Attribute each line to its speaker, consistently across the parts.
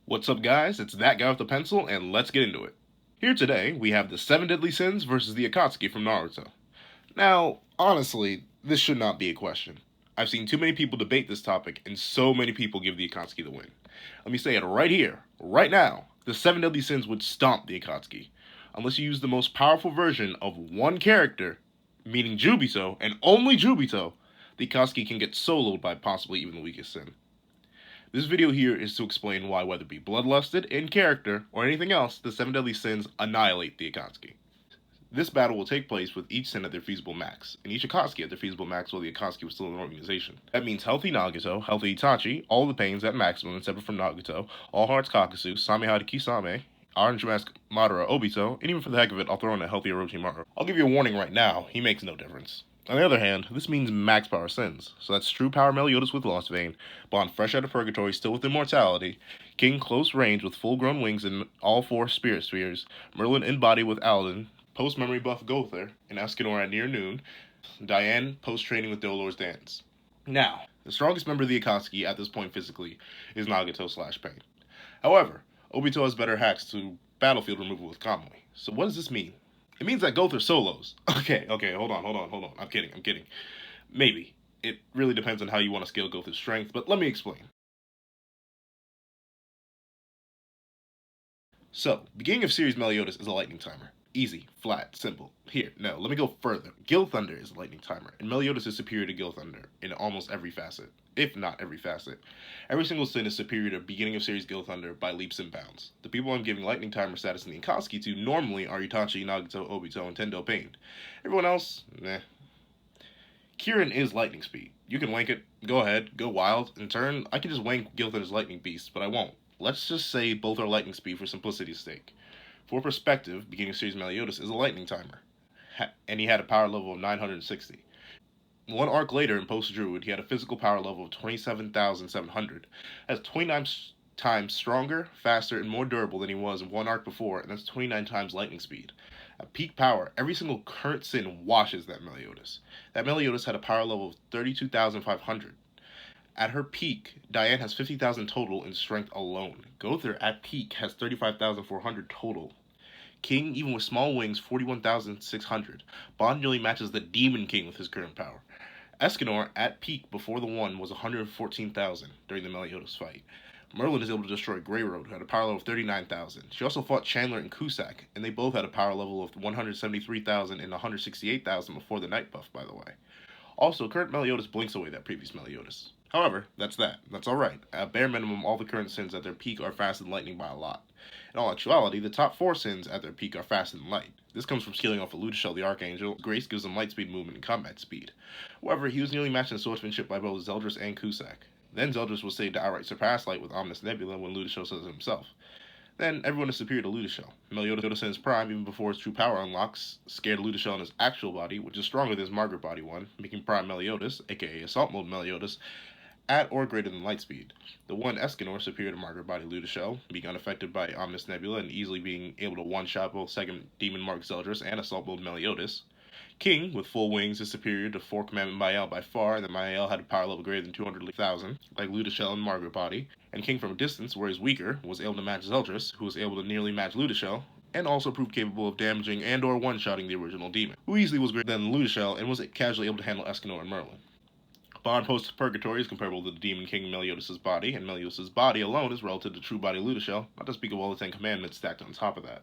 Speaker 1: What's up, guys? It's that guy with the pencil, and let's get into it. Here today, we have the 7 deadly sins versus the Akatsuki from Naruto. Now, honestly, this should not be a question. I've seen too many people debate this topic, and so many people give the Akatsuki the win. Let me say it right here, right now. The 7 deadly sins would stomp the Akatsuki. Unless you use the most powerful version of one character, meaning Jubito, and only Jubito, the Akatsuki can get soloed by possibly even the weakest sin. This video here is to explain why, whether it be bloodlusted, in character, or anything else, the 7 deadly sins annihilate the Akatsuki. This battle will take place with each sin at their feasible max, and each Akatsuki at their feasible max while the Akatsuki was still in an organization. That means healthy Nagato, healthy Itachi, all the pains at maximum separate from Nagato, all hearts Kakasu, Samehada Kisame, Orange Mask Madara Obito, and even for the heck of it, I'll throw in a healthy Orochimaru. I'll give you a warning right now, he makes no difference. On the other hand, this means max power sins. So that's true power Meliodas with Lost Vein, Bond fresh out of purgatory still with immortality, King close range with full grown wings and all 4 spirit spheres, Merlin in body with Aladdin, post memory buff Gowther, and Escanor at near noon, Diane post training with Dolor's Dance. Now, the strongest member of the Akatsuki at this point physically is Nagato / Pain. However, Obito has better hacks to battlefield removal with Kamui. So what does this mean? It means that Gowther solos. Okay, hold on. I'm kidding. Maybe. It really depends on how you want to scale Gowther's strength, but let me explain. So, beginning of series Meliodas is a lightning timer. Easy, flat, simple. Here, no, let me go further. Gowther is a lightning timer, and Meliodas is superior to Gowther in almost every facet, if not every facet. Every single sin is superior to beginning of series Gowther by leaps and bounds. The people I'm giving lightning timer status in the Akatsuki to normally are Itachi, Nagato, Obito, and Tendo Pain. Everyone else, meh. Kirin is lightning speed. You can wank it, go ahead, go wild, in turn, I can just wank Gowther's lightning beast, but I won't. Let's just say both are lightning speed for simplicity's sake. For perspective, beginning of series Meliodas is a lightning timer, and he had a power level of 960. One arc later in Post Druid, he had a physical power level of 27,700. That's 29 times stronger, faster, and more durable than he was in one arc before, and that's 29 times lightning speed. At peak power, every single current sin washes that Meliodas. That Meliodas had a power level of 32,500. At her peak, Diane has 50,000 total in strength alone. Gowther at peak has 35,400 total. King, even with small wings, 41,600. Bond nearly matches the Demon King with his current power. Escanor, at peak before the 1, was 114,000 during the Meliodas fight. Merlin is able to destroy Grey Road, who had a power level of 39,000. She also fought Chandler and Cusack, and they both had a power level of 173,000 and 168,000 before the night buff, by the way. Also, current Meliodas blinks away that previous Meliodas. However, that's that. That's alright. At bare minimum, all the current sins at their peak are faster than lightning by a lot. In all actuality, the top 4 sins at their peak are faster than light. This comes from scaling off of Ludishel the Archangel. Grace gives him light speed movement and combat speed. However, he was nearly matched in swordsmanship by both Zeldris and Cusack. Then Zeldris was saved to outright surpass light with Omnis Nebula when Ludishel says it himself. Then everyone is superior to Ludishel. Meliodas in his prime, even before his true power unlocks, scared Ludishel in his actual body, which is stronger than his Margaret body one, making prime Meliodas, aka Assault Mode Meliodas, at or greater than light speed. The one Escanor superior to Margaret body Ludishel, being unaffected by Omnis Nebula and easily being able to one-shot both second Demon Mark Zeldris and Assault Mode Meliodas. King, with full wings, is superior to 4 Commandment Mael by far, and that Mael had a power level greater than 200,000, like Ludishel and Margaret body. And King from a distance, where he's weaker, was able to match Zeldris, who was able to nearly match Ludishel, and also proved capable of damaging and or one-shotting the original demon, who easily was greater than Ludishel and was casually able to handle Escanor and Merlin. Bond post-purgatory is comparable to the Demon King Meliodas' body, and Meliodas' body alone is relative to true body Ludishel, not to speak of all the 10 commandments stacked on top of that.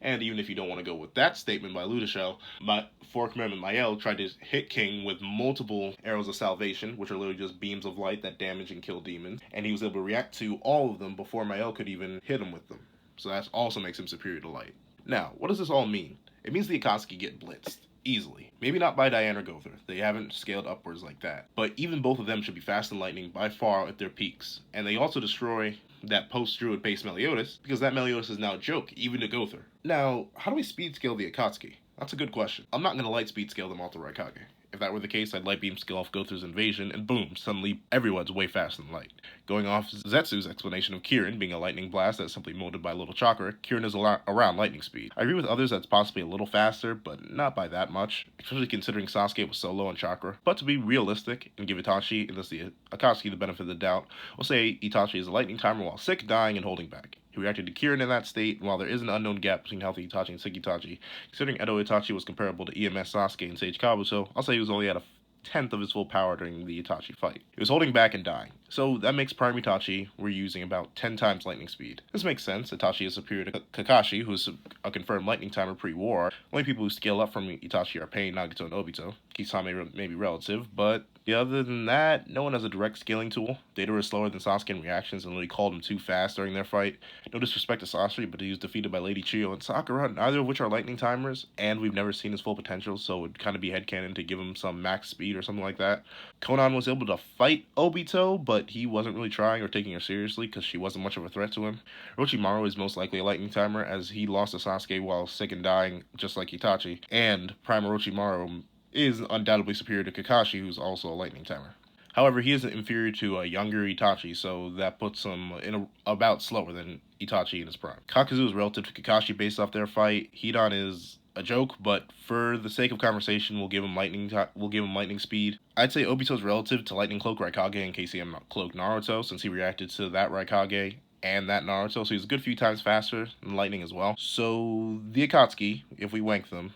Speaker 1: And even if you don't want to go with that statement by Ludishel, but 4 Commandment Mael tried to hit King with multiple arrows of salvation, which are literally just beams of light that damage and kill demons, and he was able to react to all of them before Mael could even hit him with them. So that also makes him superior to light. Now, what does this all mean? It means the Akatsuki get blitzed. Easily. Maybe not by Diane or Gowther. They haven't scaled upwards like that. But even both of them should be fast and lightning by far at their peaks. And they also destroy that post-Druid base Meliodas, because that Meliodas is now a joke, even to Gowther. Now, how do we speed scale the Akatsuki? That's a good question. I'm not going to light speed scale them all to Raikage. If that were the case, I'd light beam skill off Gowther's invasion, and boom, suddenly everyone's way faster than light. Going off Zetsu's explanation of Kirin being a lightning blast that's simply molded by a little chakra, Kirin is around lightning speed. I agree with others that's possibly a little faster, but not by that much, especially considering Sasuke was so low on chakra. But to be realistic and give Itachi, and thus the Akatsuki, the benefit of the doubt, we'll say Itachi is a lightning timer while sick, dying, and holding back. He reacted to Kirin in that state, and while there is an unknown gap between healthy Itachi and sick Itachi, considering Edo Itachi was comparable to EMS Sasuke and Sage Kabuto, I'll say he was only at a tenth of his full power during the Itachi fight. He was holding back and dying, so that makes Prime Itachi we're using about 10 times lightning speed. This makes sense. Itachi is superior to Kakashi, who's a confirmed lightning timer pre-war. Only people who scale up from Itachi are Pain, Nagato, and Obito. Kisame may be relative, but other than that, no one has a direct scaling tool. Data is slower than Sasuke in reactions and literally called him too fast during their fight. No disrespect to Sasori, but he was defeated by Lady Chiyo and Sakura, neither of which are lightning timers, and we've never seen his full potential, so it would kind of be headcanon to give him some max speed or something like that. Konan was able to fight Obito, but he wasn't really trying or taking her seriously because she wasn't much of a threat to him. Orochimaru is most likely a lightning timer, as he lost to Sasuke while sick and dying, just like Itachi, and Prime Orochimaru is undoubtedly superior to Kakashi, who's also a lightning timer. However, he is inferior to a younger Itachi, so that puts him in about slower than Itachi in his prime. Kakuzu is relative to Kakashi based off their fight. Hidan is a joke, but for the sake of conversation, we'll give him lightning speed. I'd say Obito's relative to Lightning Cloak Raikage and KCM Cloak Naruto, since he reacted to that Raikage and that Naruto, so he's a good few times faster than Lightning as well. So the Akatsuki, if we wank them,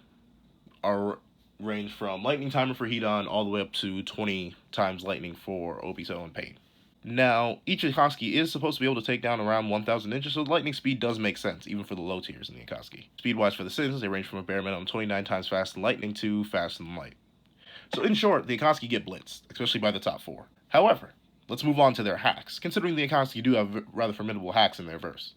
Speaker 1: are range from lightning timer for Hidan all the way up to 20 times lightning for Obito and Pain. Now, each Akatsuki is supposed to be able to take down around 1,000 ninjas, so lightning speed does make sense, even for the low tiers in the Akatsuki. Speed-wise for the Sins, they range from a bare minimum 29 times faster than lightning to faster than light. So in short, the Akatsuki get blitzed, especially by the top 4. However, let's move on to their hacks, considering the Akatsuki do have rather formidable hacks in their verse.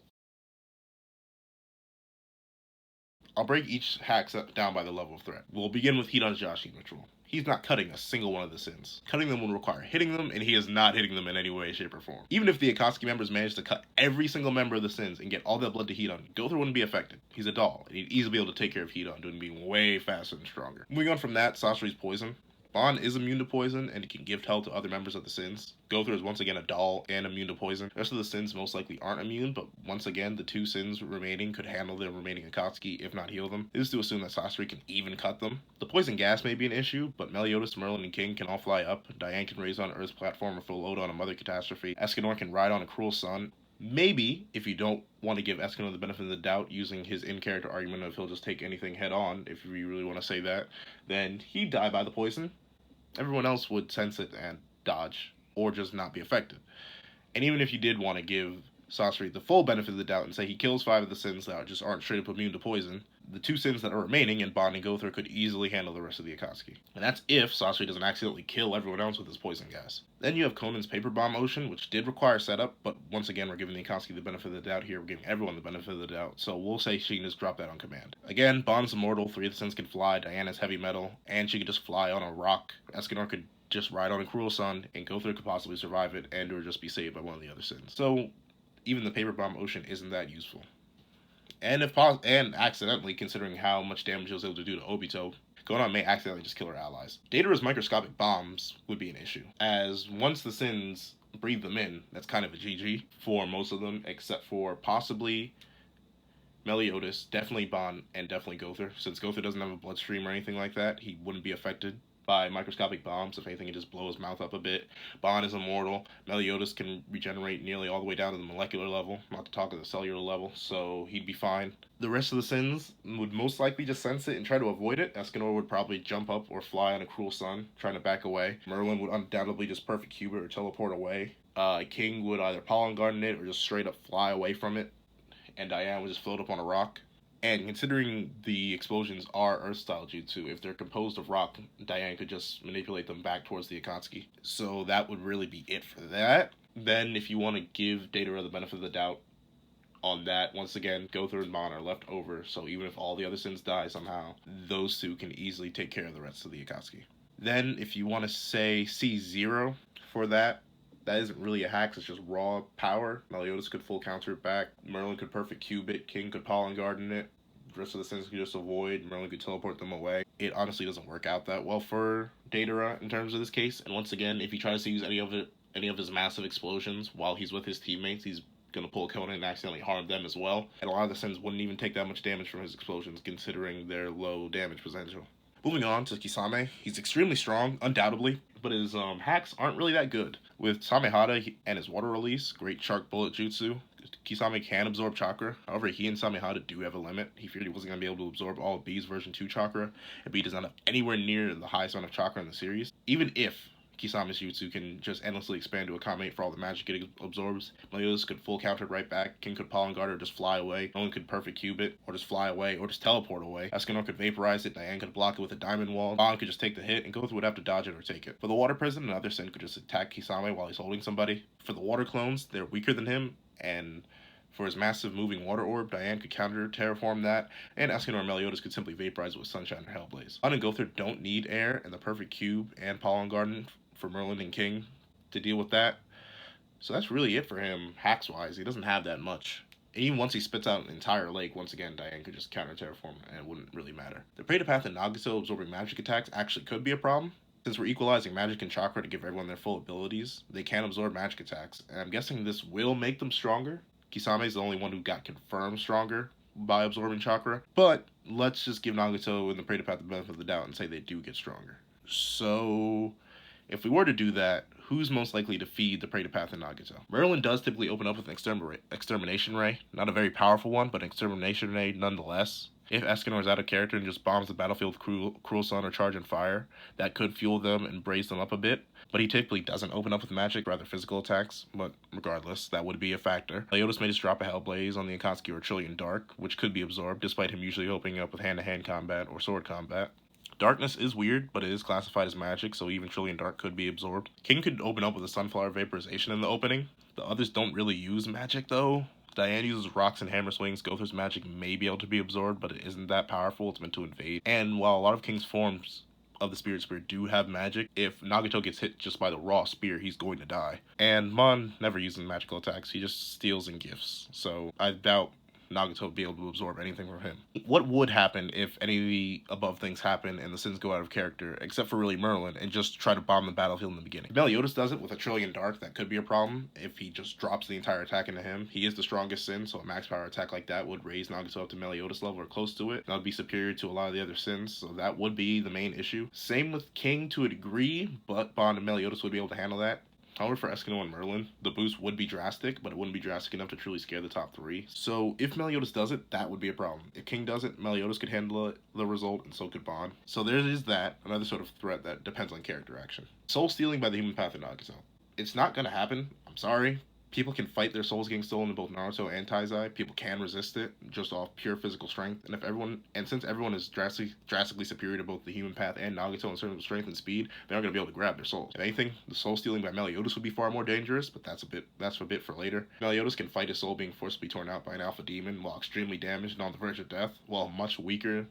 Speaker 1: I'll break each hack down by the level of threat. We'll begin with Hidan's Joshi ritual. He's not cutting a single one of the Sins. Cutting them will require hitting them, and he is not hitting them in any way, shape, or form. Even if the Akatsuki members managed to cut every single member of the Sins and get all that blood to Hidan, Gowther wouldn't be affected. He's a doll, and he'd easily be able to take care of Hidan, doing being way faster and stronger. Moving on from that, Sasori's poison. Bon is immune to poison, and he can give health to other members of the Sins. Gowther is once again a doll and immune to poison. The rest of the Sins most likely aren't immune, but once again, the 2 Sins remaining could handle the remaining Akatsuki, if not heal them. This is to assume that Sasori can even cut them. The poison gas may be an issue, but Meliodas, Merlin, and King can all fly up. Diane can raise on Earth's platform or full load on a mother catastrophe. Escanor can ride on a cruel sun. Maybe, if you don't want to give Escanor the benefit of the doubt using his in-character argument of he'll just take anything head on, if you really want to say that, then he'd die by the poison. Everyone else would sense it and dodge, or just not be affected. And even if you did want to give Sasori the full benefit of the doubt and say he kills 5 of the Sins that just aren't straight up immune to poison, the 2 Sins that are remaining in Bon and Gowther could easily handle the rest of the Akatsuki. And that's if Sasori doesn't accidentally kill everyone else with his poison gas. Then you have Conan's Paper Bomb Ocean, which did require setup, but once again we're giving the Akatsuki the benefit of the doubt here, we're giving everyone the benefit of the doubt, so we'll say she can just drop that on command. Again, Bon's immortal, 3 of the Sins can fly, Diane is heavy metal, and she could just fly on a rock. Escanor could just ride on a cruel sun, and Gowther could possibly survive it, and or just be saved by one of the other Sins. So even the Paper Bomb Ocean isn't that useful. And accidentally, considering how much damage he was able to do to Obito, Konan may accidentally just kill her allies. Datara's microscopic bombs would be an issue, as once the Sins breathe them in, that's kind of a GG for most of them, except for possibly Meliodas, definitely Bon, and definitely Gowther. Since Gowther doesn't have a bloodstream or anything like that, he wouldn't be affected by microscopic bombs. If anything, it just blow his mouth up a bit. Bon is immortal. Meliodas can regenerate nearly all the way down to the molecular level, not to talk of the cellular level, so he'd be fine. The rest of the Sins would most likely just sense it and try to avoid it. Escanor would probably jump up or fly on a cruel sun, trying to back away. Merlin would undoubtedly just perfect cube it or teleport away. King would either pollen garden it or just straight up fly away from it. And Diane would just float up on a rock. And considering the explosions are Earth-style jutsu, if they're composed of rock, Diane could just manipulate them back towards the Akatsuki. So that would really be it for that. Then, if you want to give Datara the benefit of the doubt on that, once again, Gowther and Bon are left over, so even if all the other Sins die somehow, those 2 can easily take care of the rest of the Akatsuki. Then, if you want to say C0 for that isn't really a hack, it's just raw power. Meliodas could full counter it back. Merlin could perfect cube it. King could pollen garden it. the rest of the sins could just avoid, Merlin could teleport them away. It honestly doesn't work out that well for Datara in terms of this case. And once again, if he tries to use any of his massive explosions while he's with his teammates, he's gonna pull Conan and accidentally harm them as well. And a lot of the sins wouldn't even take that much damage from his explosions, considering their low damage potential. Moving on to Kisame, he's extremely strong, undoubtedly, but his hacks aren't really that good. With Samehada and his water release, great shark bullet jutsu, Kisame can absorb chakra. However, he and Samehada do have a limit. He feared he wasn't going to be able to absorb all of B's version 2 chakra, and B does not have anywhere near the highest amount of chakra in the series. Even if Kisame's jutsu can just endlessly expand to accommodate for all the magic it absorbs, Meliodas could full counter it right back, King could pollen guard or just fly away, Nolan could perfect cube it, or just fly away, or just teleport away, Escanor could vaporize it, Diane could block it with a diamond wall, Bond could just take the hit, and Gowther would have to dodge it or take it. For the water prison, another sin could just attack Kisame while he's holding somebody. For the water clones, they're weaker than him, and for his massive moving water orb, Diane could counter terraform that, and Escanor and Meliodas could simply vaporize it with Sunshine or Hellblaze. Bond and Gowther don't need air and the perfect cube and pollen garden for Merlin and King to deal with that. So that's really it for him, hacks-wise. He doesn't have that much. Even once he spits out an entire lake, once again, Diane could just counter terraform and it wouldn't really matter. The Praetor and Nagato absorbing magic attacks actually could be a problem. Since we're equalizing magic and chakra to give everyone their full abilities, they can absorb magic attacks, and I'm guessing this will make them stronger. Kisame is the only one who got confirmed stronger by absorbing chakra, but let's just give Nagato and the Praetor the benefit of the doubt and say they do get stronger. So if we were to do that, who's most likely to feed the Praetor and Nagato? Merlin does typically open up with an Extermination Ray. Not a very powerful one, but an Extermination Ray nonetheless. If Escanor is out of character and just bombs the battlefield with Cruel Sun or Charge and Fire, that could fuel them and brace them up a bit. But he typically doesn't open up with magic, rather physical attacks. But regardless, that would be a factor. Meliodas may just drop a Hellblaze on the Akatsuki or Trillion Dark, which could be absorbed, despite him usually opening up with hand-to-hand combat or sword combat. Darkness is weird, but it is classified as magic, so even Trillion Dark could be absorbed. King could open up with a Sunflower Vaporization in the opening. The others don't really use magic, though. Diane uses rocks and hammer swings. Gowther's magic may be able to be absorbed, but it isn't that powerful. It's meant to invade. And while a lot of King's forms of the Spirit Spear do have magic, if Nagato gets hit just by the raw spear, he's going to die. And Mon never uses magical attacks. He just steals and gifts. So I doubt Nagato would be able to absorb anything from him. What would happen if any of the above things happen and the sins go out of character, except for really Merlin, and just try to bomb the battlefield in the beginning? If Meliodas does it with a Trillion Dark, that could be a problem. If he just drops the entire attack into him, he is the strongest sin, so a max power attack like that would raise Nagato up to Meliodas level or close to it. That would be superior to a lot of the other sins, so that would be the main issue. Same with King to a degree, but Bond and Meliodas would be able to handle that. However, for Escanor and Merlin, the boost would be drastic, but it wouldn't be drastic enough to truly scare the top three. So if Meliodas does it, that would be a problem. If King does it, Meliodas could handle the result, and so could Bond. So there is that, another sort of threat that depends on character action. Soul stealing by the human path in Nagato. It's not going to happen. I'm sorry. People can fight their souls getting stolen in both Naruto and Taizai. People can resist it just off pure physical strength. And since everyone is drastically superior to both the human path and Nagato in terms of strength and speed, they aren't going to be able to grab their souls. If anything, the soul stealing by Meliodas would be far more dangerous, but that's a bit for later. Meliodas can fight his soul being forcibly torn out by an alpha demon while extremely damaged and on the verge of death, while much weaker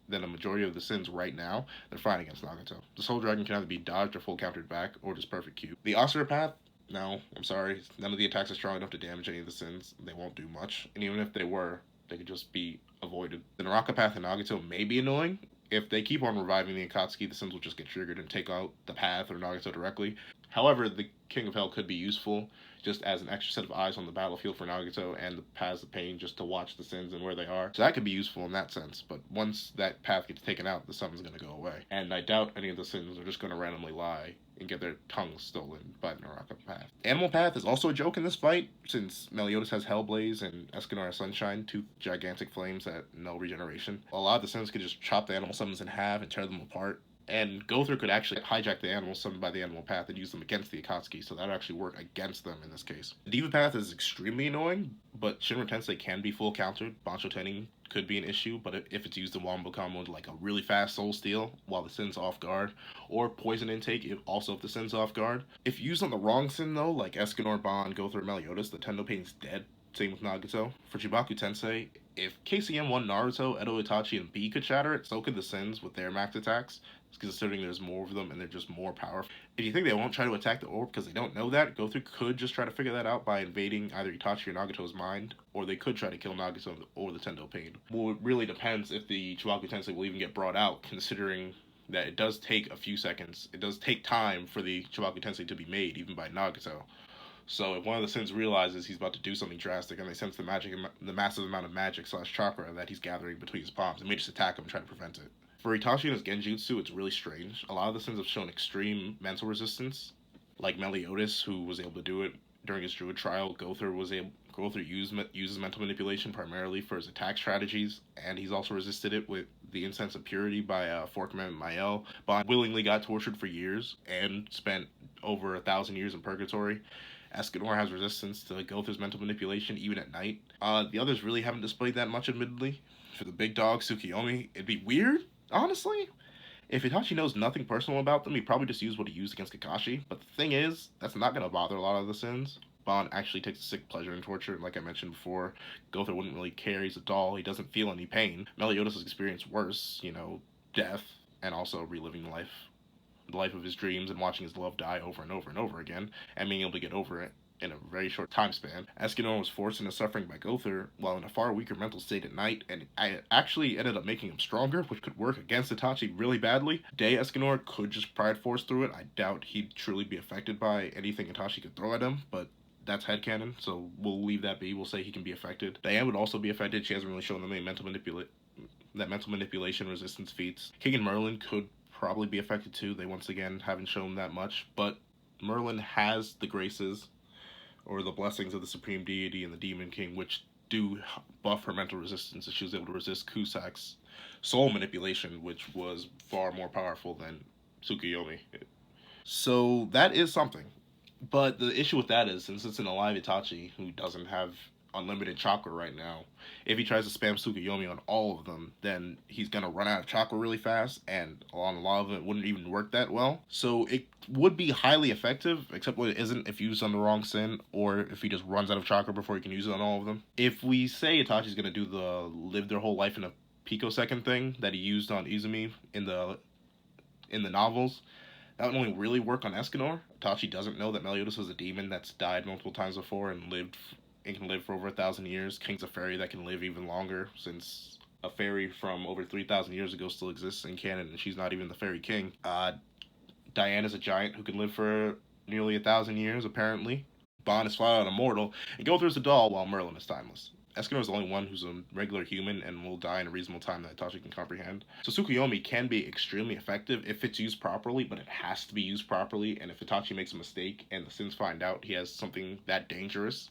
Speaker 1: than a majority of the sins right now. They're fighting against Nagato. The Soul Dragon can either be dodged or full countered back, or just perfect cube. The Asura path, no, I'm sorry. None of the attacks are strong enough to damage any of the sins. They won't do much. And even if they were, they could just be avoided. The Naraka path and Nagato may be annoying. If they keep on reviving the Akatsuki, the sins will just get triggered and take out the path or Nagato directly. However, the King of Hell could be useful just as an extra set of eyes on the battlefield for Nagato and the Paths of Pain just to watch the sins and where they are. So that could be useful in that sense, but once that path gets taken out, the summon's going to go away. And I doubt any of the sins are just going to randomly lie and get their tongues stolen by the Naraka path. Animal path is also a joke in this fight, since Meliodas has Hellblaze and Escanor has Sunshine, two gigantic flames that no regeneration. A lot of the sins could just chop the animal summons in half and tear them apart. And Gowther could actually hijack the animals summoned by the animal path and use them against the Akatsuki, so that would actually work against them in this case. The Diva path is extremely annoying, but Shinra Tensei can be full countered. Bancho Tenin could be an issue, but if it's used in Wombo combo like a really fast soul steal while the sin's off guard, or poison intake if the sin's off guard. If used on the wrong sin though, like Escanor, Bond, Gowther, Meliodas, the Tendo Pain's dead Same with Nagato. For Chibaku Tensei, if KCM won Naruto, Edo Itachi, and B could shatter it, so could the Sins with their max attacks, considering there's more of them and they're just more powerful. If you think they won't try to attack the orb because they don't know that, Gowther could just try to figure that out by invading either Itachi or Nagato's mind, or they could try to kill Nagato or the Tendo Pain. Well, it really depends if the Chibaku Tensei will even get brought out, considering that it does take a few seconds. It does take time for the Chibaku Tensei to be made, even by Nagato. So if one of the Sins realizes he's about to do something drastic and they sense the massive amount of magic slash chakra that he's gathering between his palms, they may just attack him and try to prevent it. For Itachi and his genjutsu, it's really strange. A lot of the Sins have shown extreme mental resistance, like Meliodas, who was able to do it during his druid trial. Gowther uses mental manipulation primarily for his attack strategies, and he's also resisted it with the Incense of Purity by Forkman Mael. Bond willingly got tortured for years and spent over 1,000 years in purgatory. Escanor has resistance to Gowther's mental manipulation even at night. The others really haven't displayed that much, admittedly. For the big dog, Tsukiyomi, it'd be weird, honestly. If Itachi knows nothing personal about them, he'd probably just use what he used against Kakashi. But the thing is, that's not going to bother a lot of the Sins. Bond actually takes a sick pleasure in torture, like I mentioned before. Gowther wouldn't really care, he's a doll, he doesn't feel any pain. Meliodas has experienced worse, death, and also reliving the life of his dreams and watching his love die over and over and over again, and being able to get over it in a very short time span. Escanor was forced into suffering by Gowther while in a far weaker mental state at night, and I actually ended up making him stronger, which could work against Itachi really badly. Day Escanor could just pride force through it. I doubt he'd truly be affected by anything Itachi could throw at him, but that's headcanon, so we'll leave that be. We'll say he can be affected. Diane would also be affected. She hasn't really shown them any mental manipulation resistance feats. King and Merlin could probably be affected too. They once again haven't shown that much, but Merlin has the graces or the blessings of the Supreme Deity and the Demon King, which do buff her mental resistance, and she was able to resist Kusak's soul manipulation, which was far more powerful than Tsukiyomi. So that is something. But the issue with that is, since it's an alive Itachi who doesn't have unlimited chakra right now, if he tries to spam Tsukiyomi on all of them, then he's going to run out of chakra really fast, and on a lot of it wouldn't even work that well. So it would be highly effective, except what it isn't if used on the wrong Sin, or if he just runs out of chakra before he can use it on all of them. If we say Itachi's going to do the live their whole life in a picosecond thing that he used on Izumi in the novels, that would only really work on Escanor. Itachi doesn't know that Meliodas was a demon that's died multiple times before and can live for over 1,000 years. King's a fairy that can live even longer, since a fairy from over 3,000 years ago still exists in canon, and she's not even the fairy king. Diane is a giant who can live for nearly 1,000 years, apparently. Bond is flat out immortal, and Gowther's a doll, while Merlin is timeless. Escanor is the only one who's a regular human and will die in a reasonable time that Itachi can comprehend. So Tsukiyomi can be extremely effective if it's used properly, but it has to be used properly, and if Itachi makes a mistake and the Sins find out he has something that dangerous,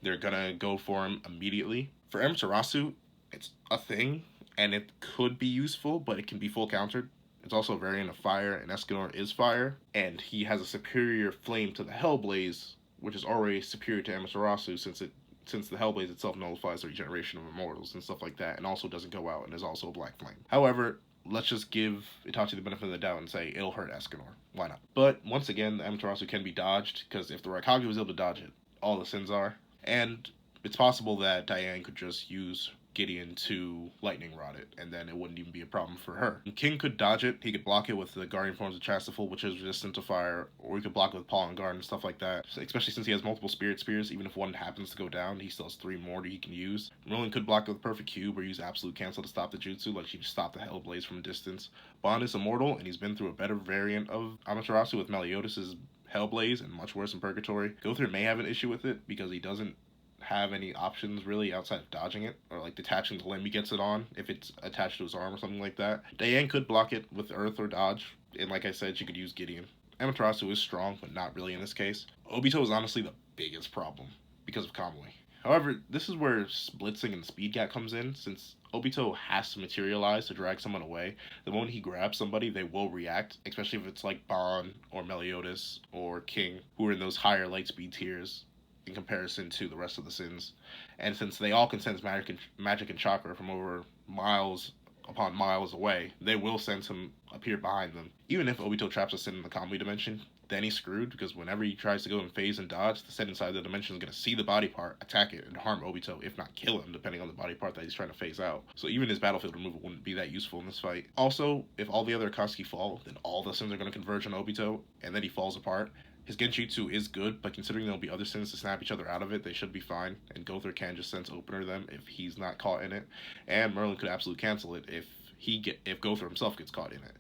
Speaker 1: they're gonna go for him immediately. For Amaterasu, it's a thing, and it could be useful, but it can be full countered. It's also a variant of fire, and Escanor is fire, and he has a superior flame to the Hellblaze, which is already superior to Amaterasu since the Hellblaze itself nullifies the regeneration of immortals and stuff like that, and also doesn't go out and is also a black flame. However, let's just give Itachi the benefit of the doubt and say it'll hurt Escanor. Why not? But once again, the Amaterasu can be dodged, because if the Raikage was able to dodge it, all the Sins are. And it's possible that Diane could just use Gideon to lightning rod it, and then it wouldn't even be a problem for her. And King could dodge it. He could block it with the Guardian Forms of Chastiful, which is resistant to fire, or he could block it with Pollen Guard and stuff like that. Especially since he has multiple Spirit Spears, even if one happens to go down, he still has 3 more that he can use. Merlin could block it with Perfect Cube or use Absolute Cancel to stop the Jutsu, like she stopped the Hellblaze from a distance. Bond is immortal, and he's been through a better variant of Amaterasu with Meliodas' Hellblaze, and much worse in Purgatory. Gowther may have an issue with it, because he doesn't have any options really outside of dodging it, or like detaching the limb he gets it on if it's attached to his arm or something like that. Diane could block it with Earth or dodge, and like I said, she could use Gideon. Amaterasu is strong, but not really in this case. Obito is honestly the biggest problem because of Kamui. However, this is where blitzing and speed gap comes in, since Obito has to materialize to drag someone away. The moment he grabs somebody, they will react, especially if it's like Bond or Meliodas or King, who are in those higher light speed tiers in comparison to the rest of the Sins. And since they all can sense magic and chakra from over miles upon miles away, they will sense him appear behind them. Even if Obito traps a Sin in the Kamui dimension, then he's screwed because whenever he tries to go in phase and dodge, the set inside the dimension is going to see the body part, attack it, and harm Obito, if not kill him, depending on the body part that he's trying to phase out. So even his battlefield removal wouldn't be that useful in this fight. Also, if all the other Akatsuki fall, then all the sins are going to converge on Obito, and then he falls apart. His genjutsu is good, but considering there'll be other sins to snap each other out of it, they should be fine, and Gowther can just sense opener them if he's not caught in it, and Merlin could absolutely cancel it if Gowther himself gets caught in it.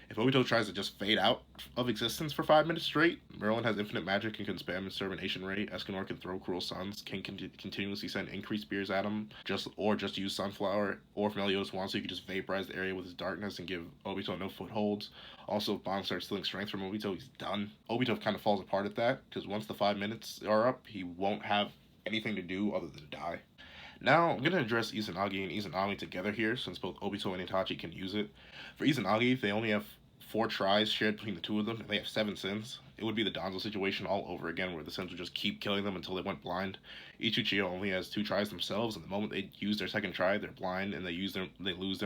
Speaker 1: If Obito tries to just fade out of existence for 5 minutes straight, Merlin has infinite magic and can spam and Servant rate. Escanor can throw Cruel Suns, can continuously send increased spears at him, just use Sunflower. Or if Meliodas wants to, he can just vaporize the area with his darkness and give Obito no footholds. Also, if Bomb starts stealing strength from Obito, he's done. Obito kind of falls apart at that, because once the 5 minutes are up, he won't have anything to do other than die. Now, I'm going to address Izanagi and Izanami together here, since both Obito and Itachi can use it. For Izanagi, they only have 4 tries shared between the two of them, and they have 7 sins. It would be the Danzo situation all over again, where the sins would just keep killing them until they went blind. Each Uchiha only has 2 tries themselves, and the moment they use their second try, they're blind, and they lose their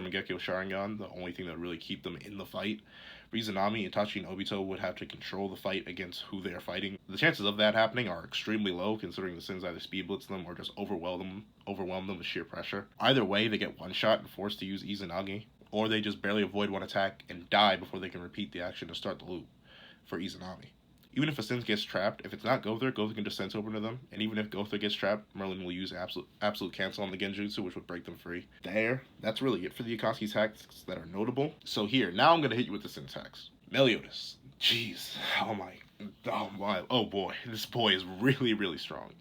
Speaker 1: Mangekyo Sharingan, the only thing that would really keep them in the fight. For Izanami, Itachi, and Obito would have to control the fight against who they are fighting. The chances of that happening are extremely low, considering the sins either speed blitz them or just overwhelm them with sheer pressure. Either way, they get one shot and forced to use Izanagi, or they just barely avoid one attack and die before they can repeat the action to start the loop for Izanami. Even if a sin gets trapped, if it's not Gowther can just sense open to them, and even if Gowther gets trapped, Merlin will use absolute cancel on the genjutsu, which would break them free. That's really it for the Akatsuki tactics that are notable. So here, now I'm going to hit you with the syntax. Meliodas. Jeez. Oh boy. This boy is really, really strong.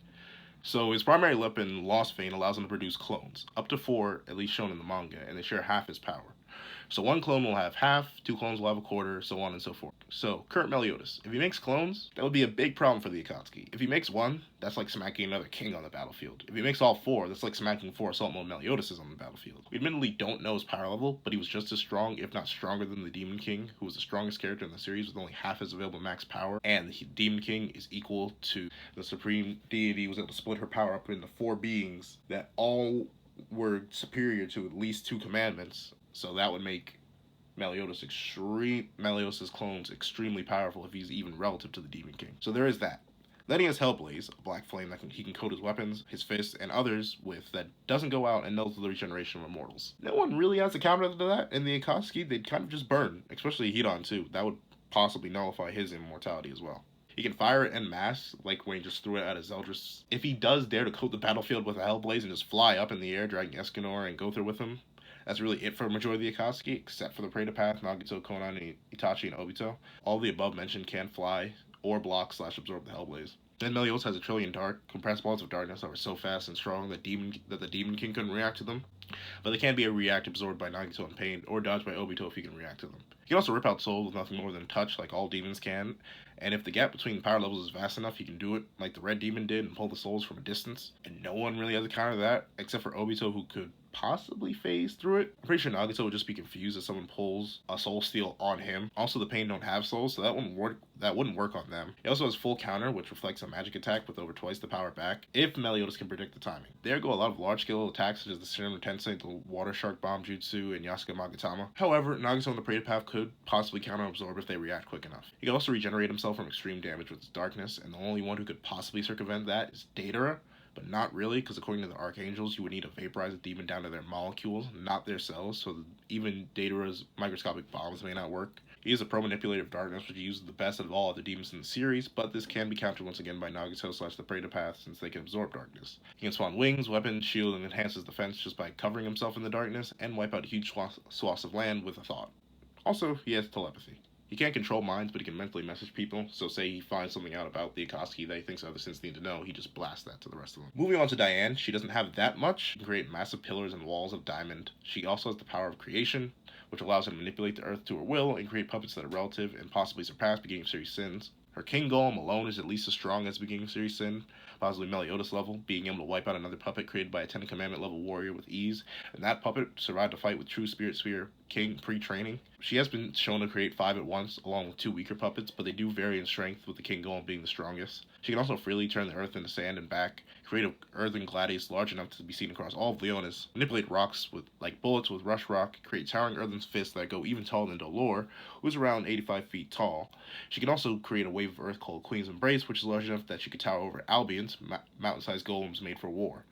Speaker 1: So his primary weapon, Lost Vein, allows him to produce clones. Up to 4, at least shown in the manga, and they share half his power. So 1 clone will have half, 2 clones will have a quarter, so on and so forth. So, current Meliodas. If he makes clones, that would be a big problem for the Akatsuki. If he makes 1, that's like smacking another king on the battlefield. If he makes all 4, that's like smacking 4 Assault Mode Meliodases on the battlefield. We admittedly don't know his power level, but he was just as strong, if not stronger than the Demon King, who was the strongest character in the series with only half his available max power, and the Demon King is equal to the Supreme Deity, who was able to split her power up into 4 beings that all were superior to at least 2 commandments, so that would make Meliodas' clones extremely powerful if he's even relative to the Demon King. So there is that. Then he has Hellblaze, a black flame that he can coat his weapons, his fists, and others with that doesn't go out and nulls the regeneration of immortals. No one really has a counter to that. In the Akatsuki, they'd kind of just burn, especially Hidan too. That would possibly nullify his immortality as well. He can fire it en masse, like when he just threw it at his Zeldris. If he does dare to coat the battlefield with a Hellblaze and just fly up in the air, dragging Escanor and Gowther with him, that's really it for a majority of the Akatsuki, except for the Prey to Path, Nagito, Konan, Itachi, and Obito. All the above mentioned can fly or block / absorb the Hellblaze. Then Meliodas has a trillion compressed balls of darkness that were so fast and strong that the Demon King couldn't react to them. But they can be a react absorbed by Nagito and Pain, or dodged by Obito if he can react to them. He can also rip out souls with nothing more than touch, like all demons can, and if the gap between power levels is vast enough, he can do it like the Red Demon did and pull the souls from a distance. And no one really has a counter to that, except for Obito, who could possibly phase through it. I'm pretty sure Nagito would just be confused if someone pulls a soul steal on him. Also, the Pain don't have souls, so that wouldn't work on them. He also has full counter, which reflects a magic attack with over twice the power back, if Meliodas can predict the timing. There go a lot of large-scale attacks such as the Serum Tensei, the Water Shark Bomb Jutsu, and Yasuke Magatama. However, Nagito and the Prey to Path could possibly counter-absorb if they react quick enough. He can also regenerate himself from extreme damage with his darkness, and the only one who could possibly circumvent that is Datara, but not really, because according to the Archangels, you would need to vaporize a demon down to their molecules, not their cells, so even Datara's microscopic bombs may not work. He is a pro-manipulator of darkness, which he uses the best of all other demons in the series, but this can be countered once again by Nagito / the Prey to Path, since they can absorb darkness. He can spawn wings, weapons, shield, and enhance his defense just by covering himself in the darkness, and wipe out huge swaths of land with a thought. Also, he has telepathy. He can't control minds, but he can mentally message people, so say he finds something out about the Akatsuki that he thinks other Sins need to know, he just blasts that to the rest of them. Moving on to Diane, she doesn't have that much. She can create massive pillars and walls of diamond. She also has the power of creation, which allows her to manipulate the earth to her will and create puppets that are relative and possibly surpass beginning of series Sins. Her King Golem alone is at least as strong as beginning of series Sin, possibly Meliodas level, being able to wipe out another puppet created by a Ten Commandment level warrior with ease, and that puppet survived a fight with True Spirit Sphere King pre-training. She has been shown to create 5 at once, along with 2 weaker puppets, but they do vary in strength, with the King Golem being the strongest. She can also freely turn the earth into sand and back, create an earthen gladius large enough to be seen across all of Leonis, manipulate rocks with like bullets with rush rock, create towering earthen fists that go even taller than Dolor, who's around 85 feet tall. She can also create a wave of earth called Queen's Embrace, which is large enough that she could tower over Albions, mountain-sized golems made for war.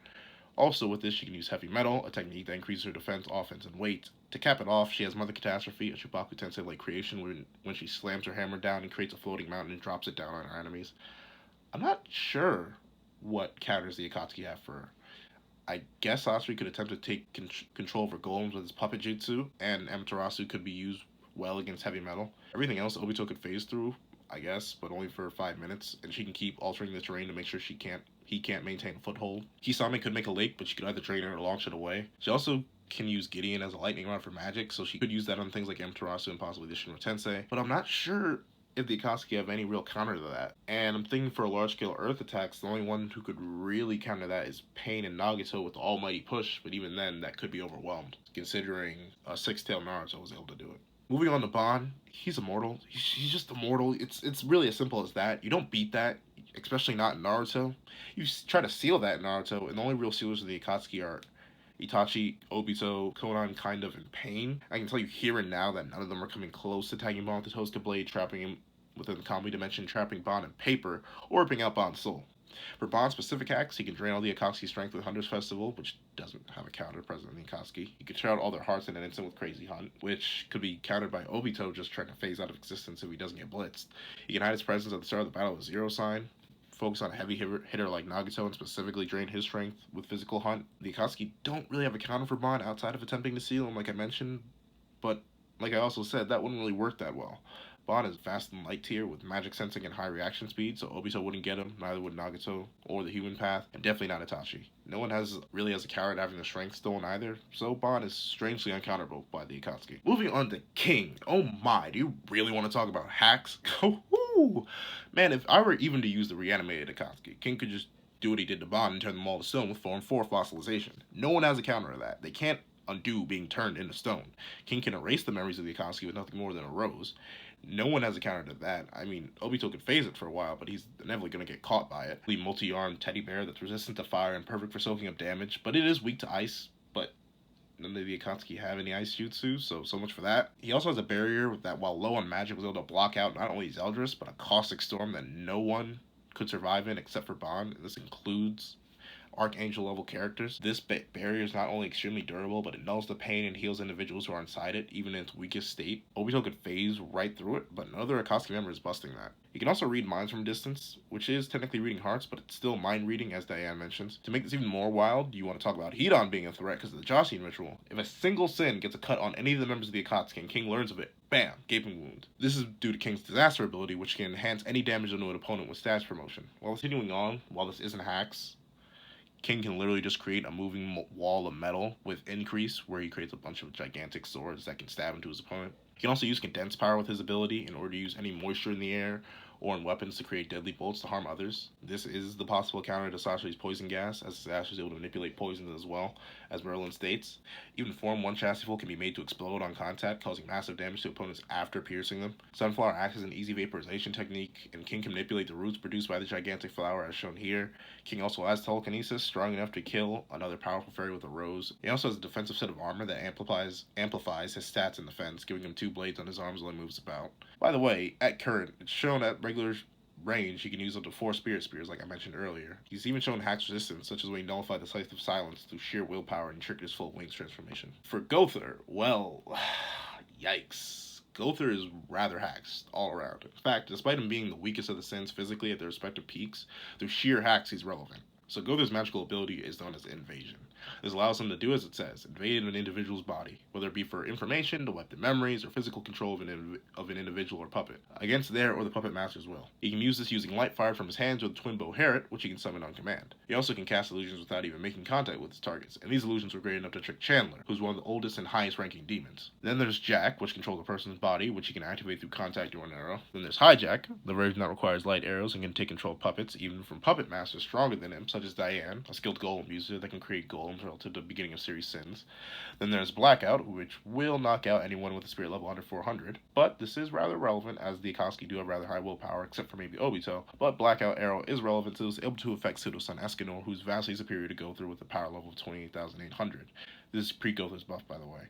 Speaker 1: Also with this, she can use heavy metal, a technique that increases her defense, offense, and weight. To cap it off, she has Mother Catastrophe, a Shubaku Tensei-like creation when she slams her hammer down and creates a floating mountain and drops it down on her enemies. I'm not sure what counters the Akatsuki have for her. I guess Sasori could attempt to take control of her golems with his puppet jutsu, and Amaterasu could be used well against heavy metal. Everything else Obito could phase through, I guess, but only for 5 minutes, and she can keep altering the terrain to make sure he can't maintain a foothold. Kisame could make a lake, but she could either drain it or launch it away. She also can use Gideon as a lightning rod for magic, so she could use that on things like Amaterasu and possibly the Shinra Tensei, but I'm not sure if the Akatsuki have any real counter to that. And I'm thinking for large-scale earth attacks, the only one who could really counter that is Pain and Nagato with the almighty push, but even then, that could be overwhelmed, considering a six-tailed Naruto was able to do it. Moving on to Ban, he's immortal. He's just immortal. It's really as simple as that. You don't beat that, especially not in Naruto. You try to seal that in Naruto, and the only real sealers of the Akatsuki are Itachi, Obito, Conan, kind of in Pain. I can tell you here and now that none of them are coming close to tagging Ban with the Tosuke Blade, trapping him within the combi dimension, trapping Ban in paper, or ripping out Ban's soul. For Ban's specific hacks, he can drain all the Akatsuki strength with Hunter's Festival, which doesn't have a counter present in the Akatsuki. He can tear out all their hearts in an instant with Crazy Hunt, which could be countered by Obito just trying to phase out of existence if he doesn't get blitzed. He can hide his presence at the start of the battle with Zero Sign, focus on a heavy hitter like Nagato and specifically drain his strength with Physical Hunt. The Akatsuki don't really have a counter for Ban outside of attempting to seal him, like I mentioned, but like I also said, that wouldn't really work that well. Ban is fast and light tier with magic sensing and high reaction speed, so Obito wouldn't get him, neither would Nagato or the human path, and definitely not Itachi. No one really has a carrot having the strength stolen either, so Ban is strangely uncounterable by the Akatsuki. Moving on to King. Oh my, do you really want to talk about hacks? Oh, man, if I were even to use the reanimated Akatsuki, King could just do what he did to Ban and turn them all to stone with Form 4 fossilization. No one has a counter to that. They can't undo being turned into stone. King can erase the memories of the Akatsuki with nothing more than a rose. No one has a counter to that. I mean, Obito could phase it for a while, but he's inevitably going to get caught by it. The multi-armed teddy bear that's resistant to fire and perfect for soaking up damage, but it is weak to ice, but none of the Akatsuki have any ice jutsu, so much for that. He also has a barrier that, while low on magic, was able to block out not only Zeldris, but a caustic storm that no one could survive in except for Ban. This includes Archangel level characters. This barrier is not only extremely durable, but it nulls the pain and heals individuals who are inside it, even in its weakest state. Obito could phase right through it, but no other Akatsuki member is busting that. He can also read minds from distance, which is technically reading hearts, but it's still mind reading, as Diane mentions. To make this even more wild, you want to talk about Hidan being a threat because of the Joshin ritual. If a single sin gets a cut on any of the members of the Akatsuki and King learns of it, bam, gaping wound. This is due to King's disaster ability, which can enhance any damage onto an opponent with stats promotion. While continuing on, while this isn't hacks, King can literally just create a moving wall of metal with increase, where he creates a bunch of gigantic swords that can stab into his opponent. He can also use condensed power with his ability in order to use any moisture in the air or in weapons to create deadly bolts to harm others. This is the possible counter to Sasori's poison gas, as Sasori is able to manipulate poisons as well, as Merlin states. Even Form 1 Chastieful can be made to explode on contact, causing massive damage to opponents after piercing them. Sunflower acts as an easy vaporization technique, and King can manipulate the roots produced by the gigantic flower as shown here. King also has telekinesis, strong enough to kill another powerful fairy with a rose. He also has a defensive set of armor that amplifies his stats in defense, giving him 2 blades on his arms while he moves about. By the way, at current, it's shown at regular range he can use up to 4 spirit spears, like I mentioned earlier. He's even shown hacks resistance, such as when he nullified the Scythe of Silence through sheer willpower and triggered his full wings transformation. For Gowther, well, yikes. Gowther is rather hacks all around. In fact, despite him being the weakest of the Sins physically at their respective peaks, through sheer hacks he's relevant. So Gowther's magical ability is known as Invasion. This allows him to do as it says, invade an individual's body, whether it be for information, to wipe their memories, or physical control of an individual or puppet, against their or the puppet master's will. He can use this using light fired from his hands with a twin bow Herret, which he can summon on command. He also can cast illusions without even making contact with his targets, and these illusions were great enough to trick Chandler, who's one of the oldest and highest ranking demons. Then there's Jack, which controls a person's body, which he can activate through contact or an arrow. Then there's Hijack, the version that requires light arrows and can take control of puppets, even from puppet masters stronger than him, such as Diane, a skilled golem user that can create golems relative to the beginning of series sins. Then there's Blackout, which will knock out anyone with a spirit level under 400, but this is rather relevant as the Akatsuki do have rather high willpower, except for maybe Obito, but Blackout Arrow is relevant to able to affect Pseudo-Son Escanor, who's vastly superior to Gowther with a power level of 28,800. This is pre-Gowther's buff, by the way.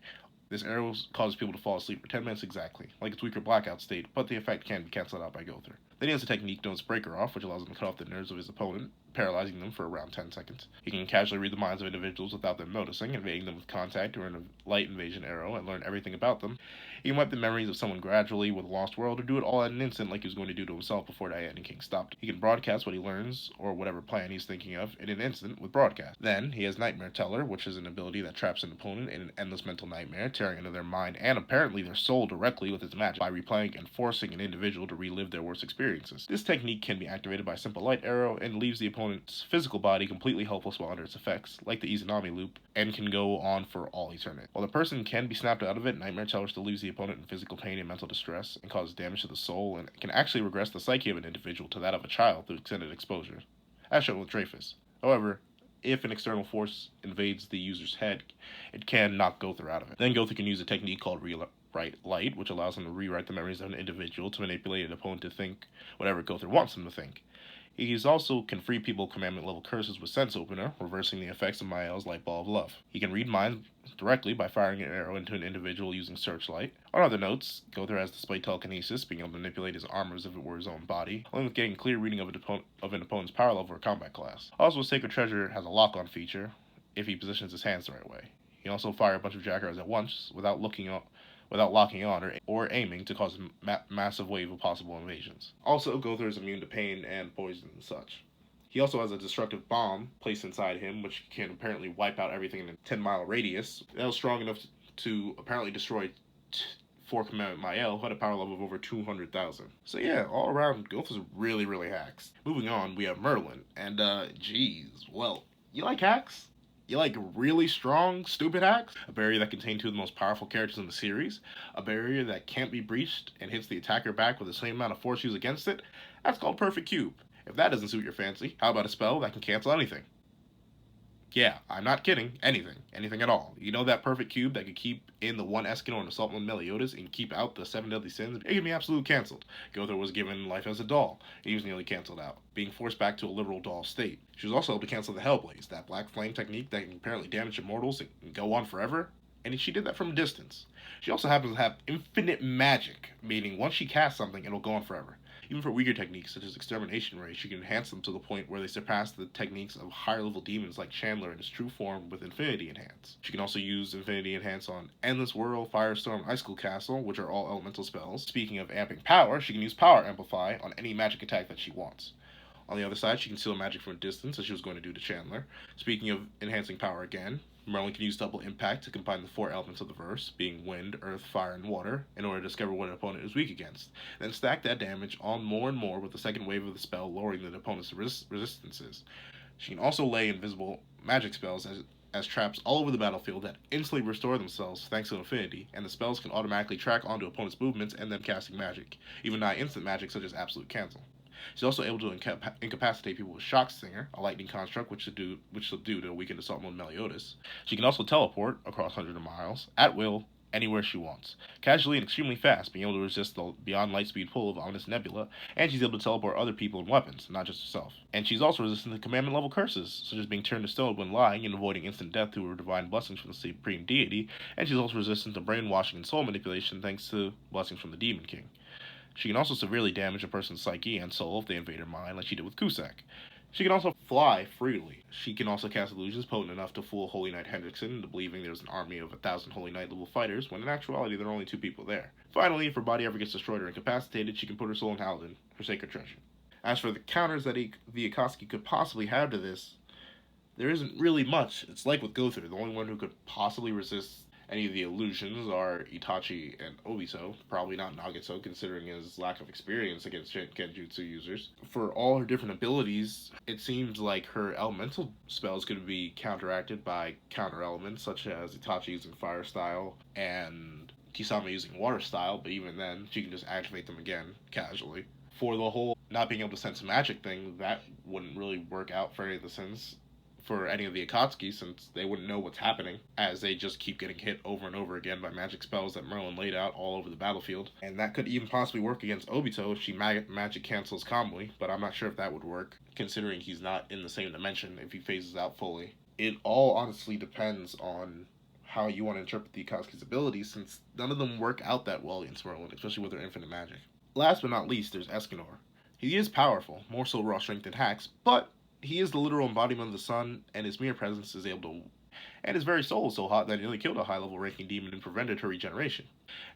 Speaker 1: This arrow causes people to fall asleep for 10 minutes exactly, like its weaker Blackout state, but the effect can be cancelled out by Gowther. Then he has a technique known as Breaker Off, which allows him to cut off the nerves of his opponent, paralyzing them for around 10 seconds. He can casually read the minds of individuals without them noticing, invading them with contact or a light invasion arrow, and learn everything about them. He can wipe the memories of someone gradually with a Lost World, or do it all at an instant like he was going to do to himself before Diane and King stopped. He can broadcast what he learns, or whatever plan he's thinking of, in an instant with Broadcast. Then, he has Nightmare Teller, which is an ability that traps an opponent in an endless mental nightmare, tearing into their mind and apparently their soul directly with its magic by replaying and forcing an individual to relive their worst experiences. This technique can be activated by a simple light arrow and leaves the opponent's physical body completely helpless while under its effects, like the Izanami loop, and can go on for all eternity. While the person can be snapped out of it, Nightmare Teller still leaves the opponent in physical pain and mental distress, and causes damage to the soul, and can actually regress the psyche of an individual to that of a child through extended exposure, as shown with Dreyfus. However, if an external force invades the user's head, it can knock Gowther out of it. Then Gowther can use a technique called Rewrite Light, which allows him to rewrite the memories of an individual to manipulate an opponent to think whatever Gowther wants them to think. He also can free people commandment level curses with Sense Opener, reversing the effects of Mael's Light Ball of Love. He can read minds directly by firing an arrow into an individual using Searchlight. On other notes, Gowther has displayed telekinesis, being able to manipulate his armor as if it were his own body, along with getting clear reading of an opponent's power level or combat class. Also, Sacred Treasure has a lock-on feature, if he positions his hands the right way. He can also fire a bunch of jack arrows at once, without locking on or aiming to cause a massive wave of possible invasions. Also, Gowther is immune to pain and poison and such. He also has a destructive bomb placed inside him, which can apparently wipe out everything in a 10-mile radius. That was strong enough to apparently destroy 4 Commandment Mael, who had a power level of over 200,000. So yeah, all around, Gowther's really, really hacks. Moving on, we have Merlin, and geez, well, you like hacks? You like really strong, stupid hacks? A barrier that contains 2 of the most powerful characters in the series? A barrier that can't be breached and hits the attacker back with the same amount of force used against it? That's called Perfect Cube. If that doesn't suit your fancy, how about a spell that can cancel anything? Yeah, I'm not kidding. Anything. Anything at all. You know that Perfect Cube that could keep in the 1 Escanor and assault with Meliodas and keep out the 7 deadly sins? It can be absolutely cancelled. Gowther was given life as a doll, and he was nearly cancelled out, being forced back to a literal doll state. She was also able to cancel the Hellblaze, that black flame technique that can apparently damage immortals and go on forever, and she did that from a distance. She also happens to have infinite magic, meaning once she casts something, it'll go on forever. Even for weaker techniques such as Extermination Ray, she can enhance them to the point where they surpass the techniques of higher level demons like Chandler in his true form with Infinity Enhance. She can also use Infinity Enhance on Endless Whirl, Firestorm, Icicle Castle, which are all elemental spells. Speaking of amping power, she can use Power Amplify on any magic attack that she wants. On the other side, she can steal magic from a distance, as she was going to do to Chandler. Speaking of enhancing power again, Merlin can use Double Impact to combine the 4 elements of the verse, being wind, earth, fire, and water, in order to discover what an opponent is weak against. Then stack that damage on more and more with the second wave of the spell, lowering the opponent's resistances. She can also lay invisible magic spells as traps all over the battlefield that instantly restore themselves thanks to Infinity, and the spells can automatically track onto opponent's movements and then casting magic, even nigh instant magic such as Absolute Cancel. She's also able to incapacitate people with Shock Stinger, a lightning construct which she'll do to weaken assault mode Meliodas. She can also teleport across hundreds of miles, at will, anywhere she wants. Casually and extremely fast, being able to resist the beyond light speed pull of Ominous Nebula, and she's able to teleport other people and weapons, not just herself. And she's also resistant to commandment level curses, such as being turned to stone when lying and avoiding instant death through her divine blessings from the Supreme Deity, and she's also resistant to brainwashing and soul manipulation thanks to blessings from the Demon King. She can also severely damage a person's psyche and soul if they invade her mind, like she did with Cusack. She can also fly freely. She can also cast illusions potent enough to fool Holy Knight Hendrickson into believing there's an army of 1,000 Holy Knight level fighters, when in actuality there are only 2 people there. Finally, if her body ever gets destroyed or incapacitated, she can put her soul in Halden, her sacred treasure. As for the counters that the Akatsuki could possibly have to this, there isn't really much. It's like with Gowther, the only one who could possibly resist any of the illusions are Itachi and Obito. Probably not Nagato, considering his lack of experience against genjutsu users. For all her different abilities, it seems like her elemental spells could be counteracted by counter elements, such as Itachi using fire style and Kisame using water style, but even then, she can just activate them again casually. For the whole not being able to sense magic thing, that wouldn't really work out for any of the sins for any of the Akatsuki, since they wouldn't know what's happening, as they just keep getting hit over and over again by magic spells that Merlin laid out all over the battlefield. And that could even possibly work against Obito if she magic cancels Kamui, but I'm not sure if that would work, considering he's not in the same dimension if he phases out fully. It all honestly depends on how you want to interpret the Akatsuki's abilities, since none of them work out that well against Merlin, especially with their infinite magic. Last but not least, there's Escanor. He is powerful, more so raw strength than hacks, but he is the literal embodiment of the sun, and his mere presence is able to. And his very soul is so hot that he nearly killed a high level ranking demon and prevented her regeneration.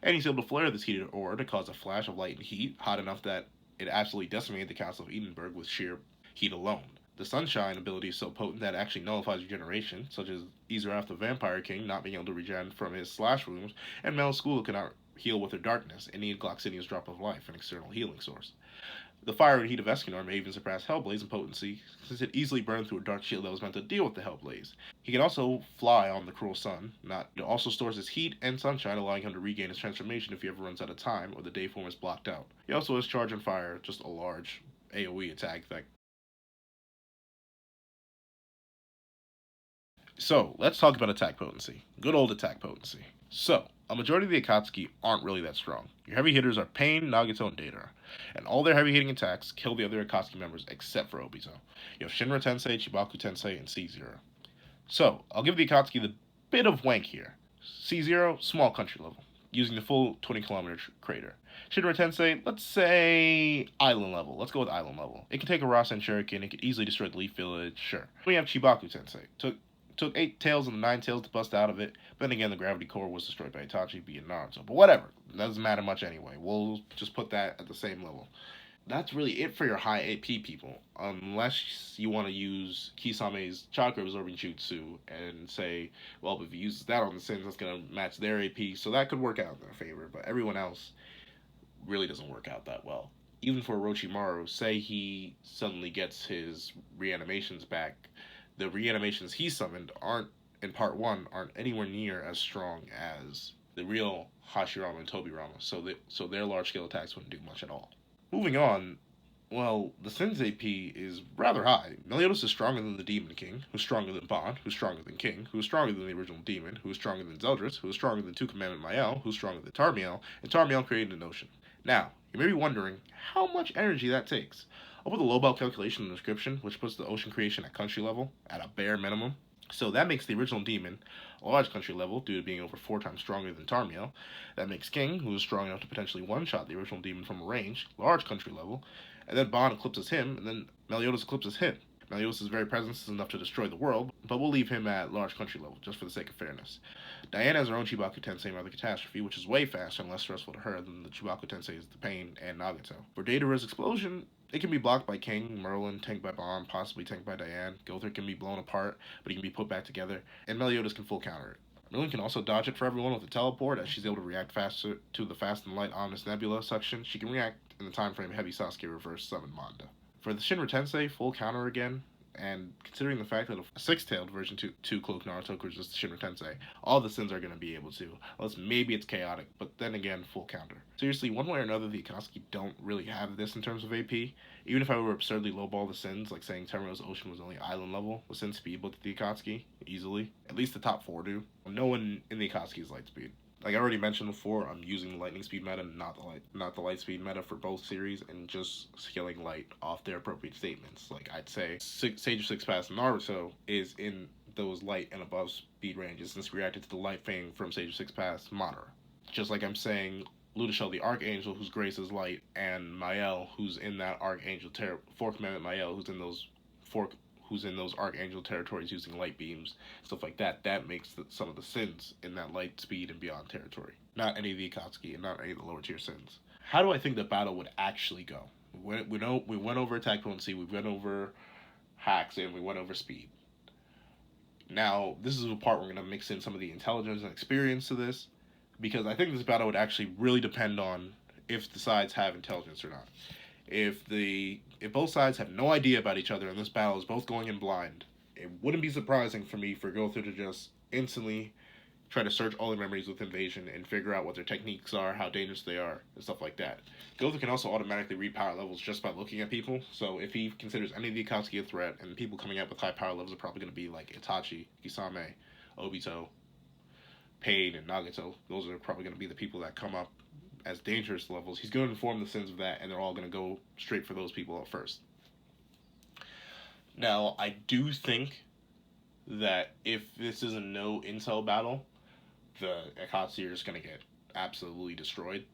Speaker 1: And he's able to flare this heated aura to cause a flash of light and heat, hot enough that it absolutely decimated the Castle of Edinburgh with sheer heat alone. The sunshine ability is so potent that it actually nullifies regeneration, such as Izarath the Vampire King not being able to regen from his slash wounds, and Mel School cannot heal with her darkness and need Gloxinia's Drop of Life, an external healing source. The fire and heat of Escanor may even surpass Hellblaze in potency, since it easily burned through a dark shield that was meant to deal with the Hellblaze. He can also fly on the cruel sun. It also stores his heat and sunshine, allowing him to regain his transformation if he ever runs out of time or the day form is blocked out. He also has Charge and Fire, just a large AoE attack that. So, let's talk about attack potency. Good old attack potency. So, a majority of the Akatsuki aren't really that strong. Your heavy hitters are Pain, Nagato, and Deidara. And all their heavy hitting attacks kill the other Akatsuki members except for Obito. You have Shinra Tensei, Chibaku Tensei, and C0. So, I'll give the Akatsuki the bit of wank here. C0, small country level, using the full 20-kilometer crater. Shinra Tensei, let's say island level. Let's go with island level. It can take a Rasen Shuriken, it could easily destroy the Leaf Village, sure. We have Chibaku Tensei. Took 8 tails and 9 tails to bust out of it. But then again, the gravity core was destroyed by Itachi being Naruto. But whatever. It doesn't matter much anyway. We'll just put that at the same level. That's really it for your high AP people. Unless you want to use Kisame's chakra absorbing jutsu and say, well, if he uses that on the Sins, that's going to match their AP. So that could work out in their favor. But everyone else really doesn't work out that well. Even for Orochimaru, say he suddenly gets his reanimations back, the reanimations he summoned aren't in part 1 aren't anywhere near as strong as the real Hashirama and Tobirama, so their large scale attacks wouldn't do much at all. Moving on, well, the Sin's AP is rather high. Meliodas is stronger than the Demon King, who's stronger than Bond, who's stronger than King, who's stronger than the original Demon, who's stronger than Zeldris, who's stronger than Two Commandment Mael, who's stronger than Tarmiel, and Tarmiel created an ocean. Now, you may be wondering how much energy that takes. I'll put the low ball calculation in the description, which puts the ocean creation at country level at a bare minimum. So that makes the original demon a large country level due to being over 4 times stronger than Tarmiel. That makes King, who is strong enough to potentially one-shot the original demon from a range, large country level. And then Bond eclipses him, and then Meliodas eclipses him. Meliodas' very presence is enough to destroy the world, but we'll leave him at large country level, just for the sake of fairness. Diane has her own Chibaku Tensei Mother Catastrophe, which is way faster and less stressful to her than the Chibaku Tensei's The Pain and Nagato. For Deidara's explosion, it can be blocked by King, Merlin, tanked by Bomb, possibly tanked by Diane. Gowther can be blown apart, but he can be put back together, and Meliodas can full counter it. Merlin can also dodge it for everyone with a teleport, as she's able to react faster to the Fast and Light Ominous Nebula section. She can react in the time frame Heavy Sasuke reverse summon Manda. For the Shinra Tensei, full counter again, and considering the fact that a six-tailed version 2 Cloak Naruto could just Shinra Tensei, all the Sins are going to be able to, unless maybe it's chaotic, but then again, full counter. Seriously, one way or another, the Akatsuki don't really have this in terms of AP. Even if I were absurdly lowball the Sins, like saying Terminal's Ocean was only island level, the Sin speed booked the Akatsuki, easily. At least the top 4 do. No one in the Akatsuki is light speed. Like I already mentioned before, I'm using the lightning speed meta, not the light speed meta for both series, and just scaling light off their appropriate statements. Like I'd say, Sage of Six Paths Naruto is in those light and above speed ranges, since reacted to the light fang from Sage of Six Paths Madara. Just like I'm saying, Ludashel the Archangel, whose grace is light, and Mael, who's in that Archangel Fourth Commandment Mael, who's in those Archangel territories using light beams, stuff like that. That makes some of the Sins in that light speed and beyond territory. Not any of the Akatsuki and not any of the lower tier Sins. How do I think the battle would actually go? We went over attack potency, we went over hacks, and we went over speed. Now, this is the part we're going to mix in some of the intelligence and experience to this, because I think this battle would actually really depend on if the sides have intelligence or not. If both sides have no idea about each other and this battle is both going in blind, it wouldn't be surprising for me for Gowther to just instantly try to search all their memories with invasion and figure out what their techniques are, how dangerous they are, and stuff like that. Gowther can also automatically read power levels just by looking at people, so if he considers any of the Akatsuki a threat, and people coming out with high power levels are probably going to be like Itachi, Kisame, Obito, Pain, and Nagato. Those are probably going to be the people that come up as dangerous levels. He's going to inform the sins of that, and they're all going to go straight for those people at first. Now, I do think that if this is a no intel battle, the Akatsuki are just going to get absolutely destroyed.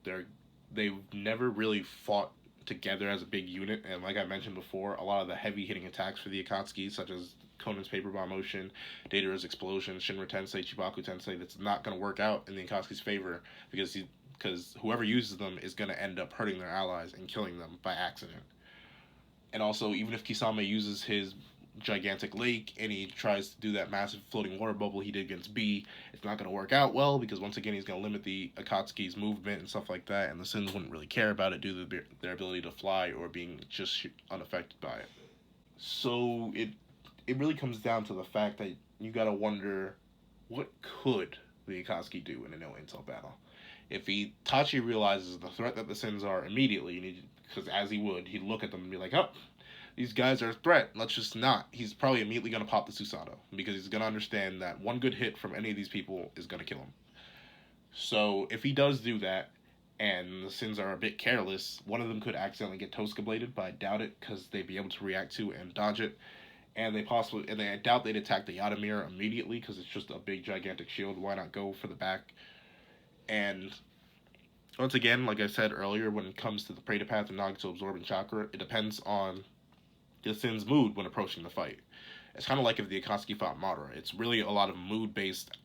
Speaker 1: They've never really fought together as a big unit, and like I mentioned before, a lot of the heavy hitting attacks for the Akatsuki, such as Konan's paper bomb motion, Datara's explosion, Shinra Tensei, Chibaku Tensei, that's not going to work out in the Akatsuki's favor because whoever uses them is going to end up hurting their allies and killing them by accident. And also, even if Kisame uses his gigantic lake and he tries to do that massive floating water bubble he did against B, it's not going to work out well because once again he's going to limit the Akatsuki's movement and stuff like that, and the Sins wouldn't really care about it due to their ability to fly or being just unaffected by it. So it really comes down to the fact that you got to wonder, what could the Akatsuki do in a no intel battle? If Itachi realizes the threat that the Sins are immediately, because as he would, he'd look at them and be like, oh, these guys are a threat, let's just not. He's probably immediately going to pop the Susato, because he's going to understand that one good hit from any of these people is going to kill him. So if he does do that, and the Sins are a bit careless, one of them could accidentally get Tosca bladed, but I doubt it, because they'd be able to react to and dodge it. And I doubt they'd attack the Yatamir immediately, because it's just a big gigantic shield. Why not go for the back? And once again, like I said earlier, when it comes to the Preta Path and Nagato absorbing chakra, it depends on the Sin's mood when approaching the fight. It's kind of like if the Akatsuki fought Madara. It's really a lot of mood-based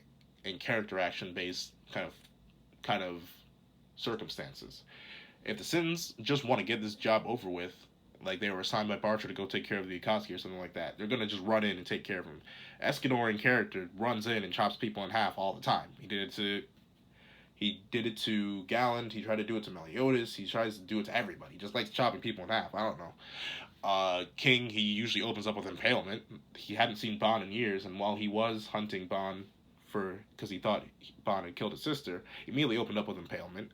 Speaker 1: and character action-based kind of circumstances. If the Sins just want to get this job over with, like they were assigned by Bartra to go take care of the Akatsuki or something like that, they're going to just run in and take care of him. Escanor in character runs in and chops people in half all the time. He did it to Galland. He tried to do it to Meliodas. He tries to do it to everybody. He just likes chopping people in half. I don't know. King, he usually opens up with impalement. He hadn't seen Bon in years, and while he was hunting Bon because he thought Bon had killed his sister, he immediately opened up with impalement.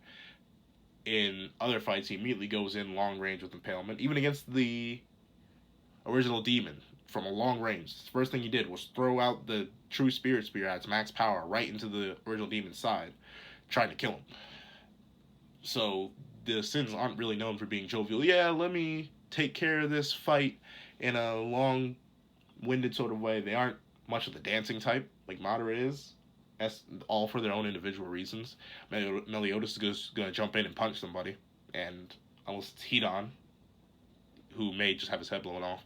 Speaker 1: In other fights, he immediately goes in long range with impalement, even against the original demon from a long range. The first thing he did was throw out the true spirit spear at its max power right into the original demon's side, trying to kill him. So the Sins aren't really known for being jovial. Yeah, let me take care of this fight in a long-winded sort of way. They aren't much of the dancing type like Madara is. That's all for their own individual reasons. Meliodas is going to jump in and punch somebody, and unless it's Hidan, who may just have his head blown off,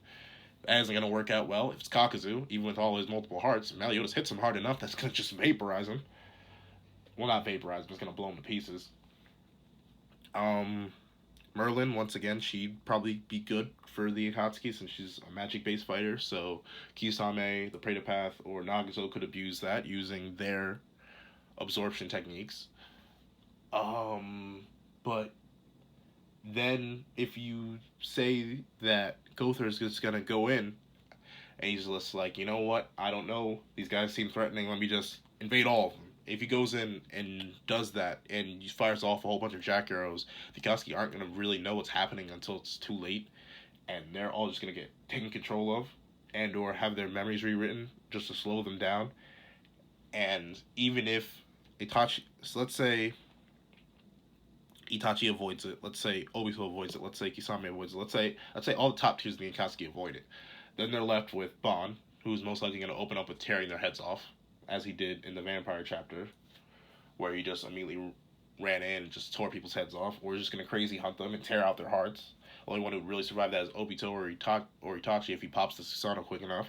Speaker 1: that isn't going to work out well. If it's Kakuzu, even with all his multiple hearts, Meliodas hits him hard enough that's going to just vaporize him. Well, not vaporize, but it's going to blow him to pieces. Merlin, once again, she'd probably be good for the Akatsuki since she's a magic-based fighter, so Kisame, the Preta Path, or Nagato could abuse that using their absorption techniques. But then if you say that Gowther is just going to go in, and he's just like, you know what, I don't know, these guys seem threatening, let me just invade all of them. If he goes in and does that and fires off a whole bunch of jack arrows, the Akatsuki aren't going to really know what's happening until it's too late, and they're all just going to get taken control of and or have their memories rewritten just to slow them down. And even if Itachi, so let's say Itachi avoids it, let's say Obito avoids it, let's say Kisame avoids it, let's say all the top tiers of the Akatsuki avoid it. Then they're left with Bon, who's most likely going to open up with tearing their heads off, as he did in the vampire chapter, where he just immediately ran in and just tore people's heads off, or just going to crazy hunt them and tear out their hearts. The only one who would really survive that is Obito or Itachi if he pops the Susanoo quick enough.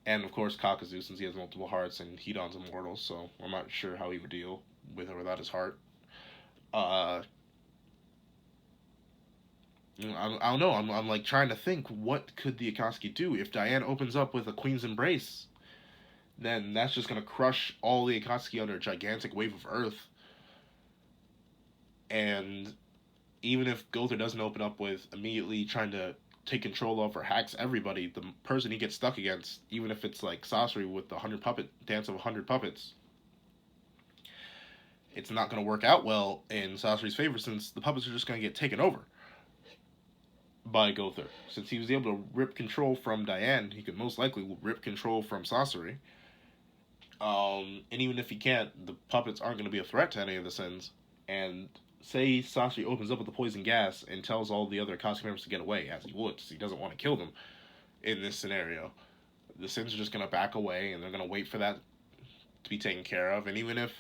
Speaker 1: And of course Kakuzu, since he has multiple hearts and Hidan's immortal, so I'm not sure how he would deal with or without his heart. I don't know, I'm like trying to think, what could the Akatsuki do if Diane opens up with a Queen's Embrace? then that's just gonna crush all the Akatsuki under a gigantic wave of earth. And even if Gowther doesn't open up with immediately trying to take control of or hacks everybody, the person he gets stuck against, even if it's like Sasori with the 100 puppet dance of 100 puppets, it's not going to work out well in Sasori's favor since the puppets are just going to get taken over by Gowther. Since he was able to rip control from Diane, he could most likely rip control from Sasori. And even if he can't, the puppets aren't going to be a threat to any of the Sins. And say Sasori opens up with the poison gas and tells all the other Akatsuki members to get away, as he would, because he doesn't want to kill them in this scenario. The Sins are just going to back away, and they're going to wait for that to be taken care of. And even if,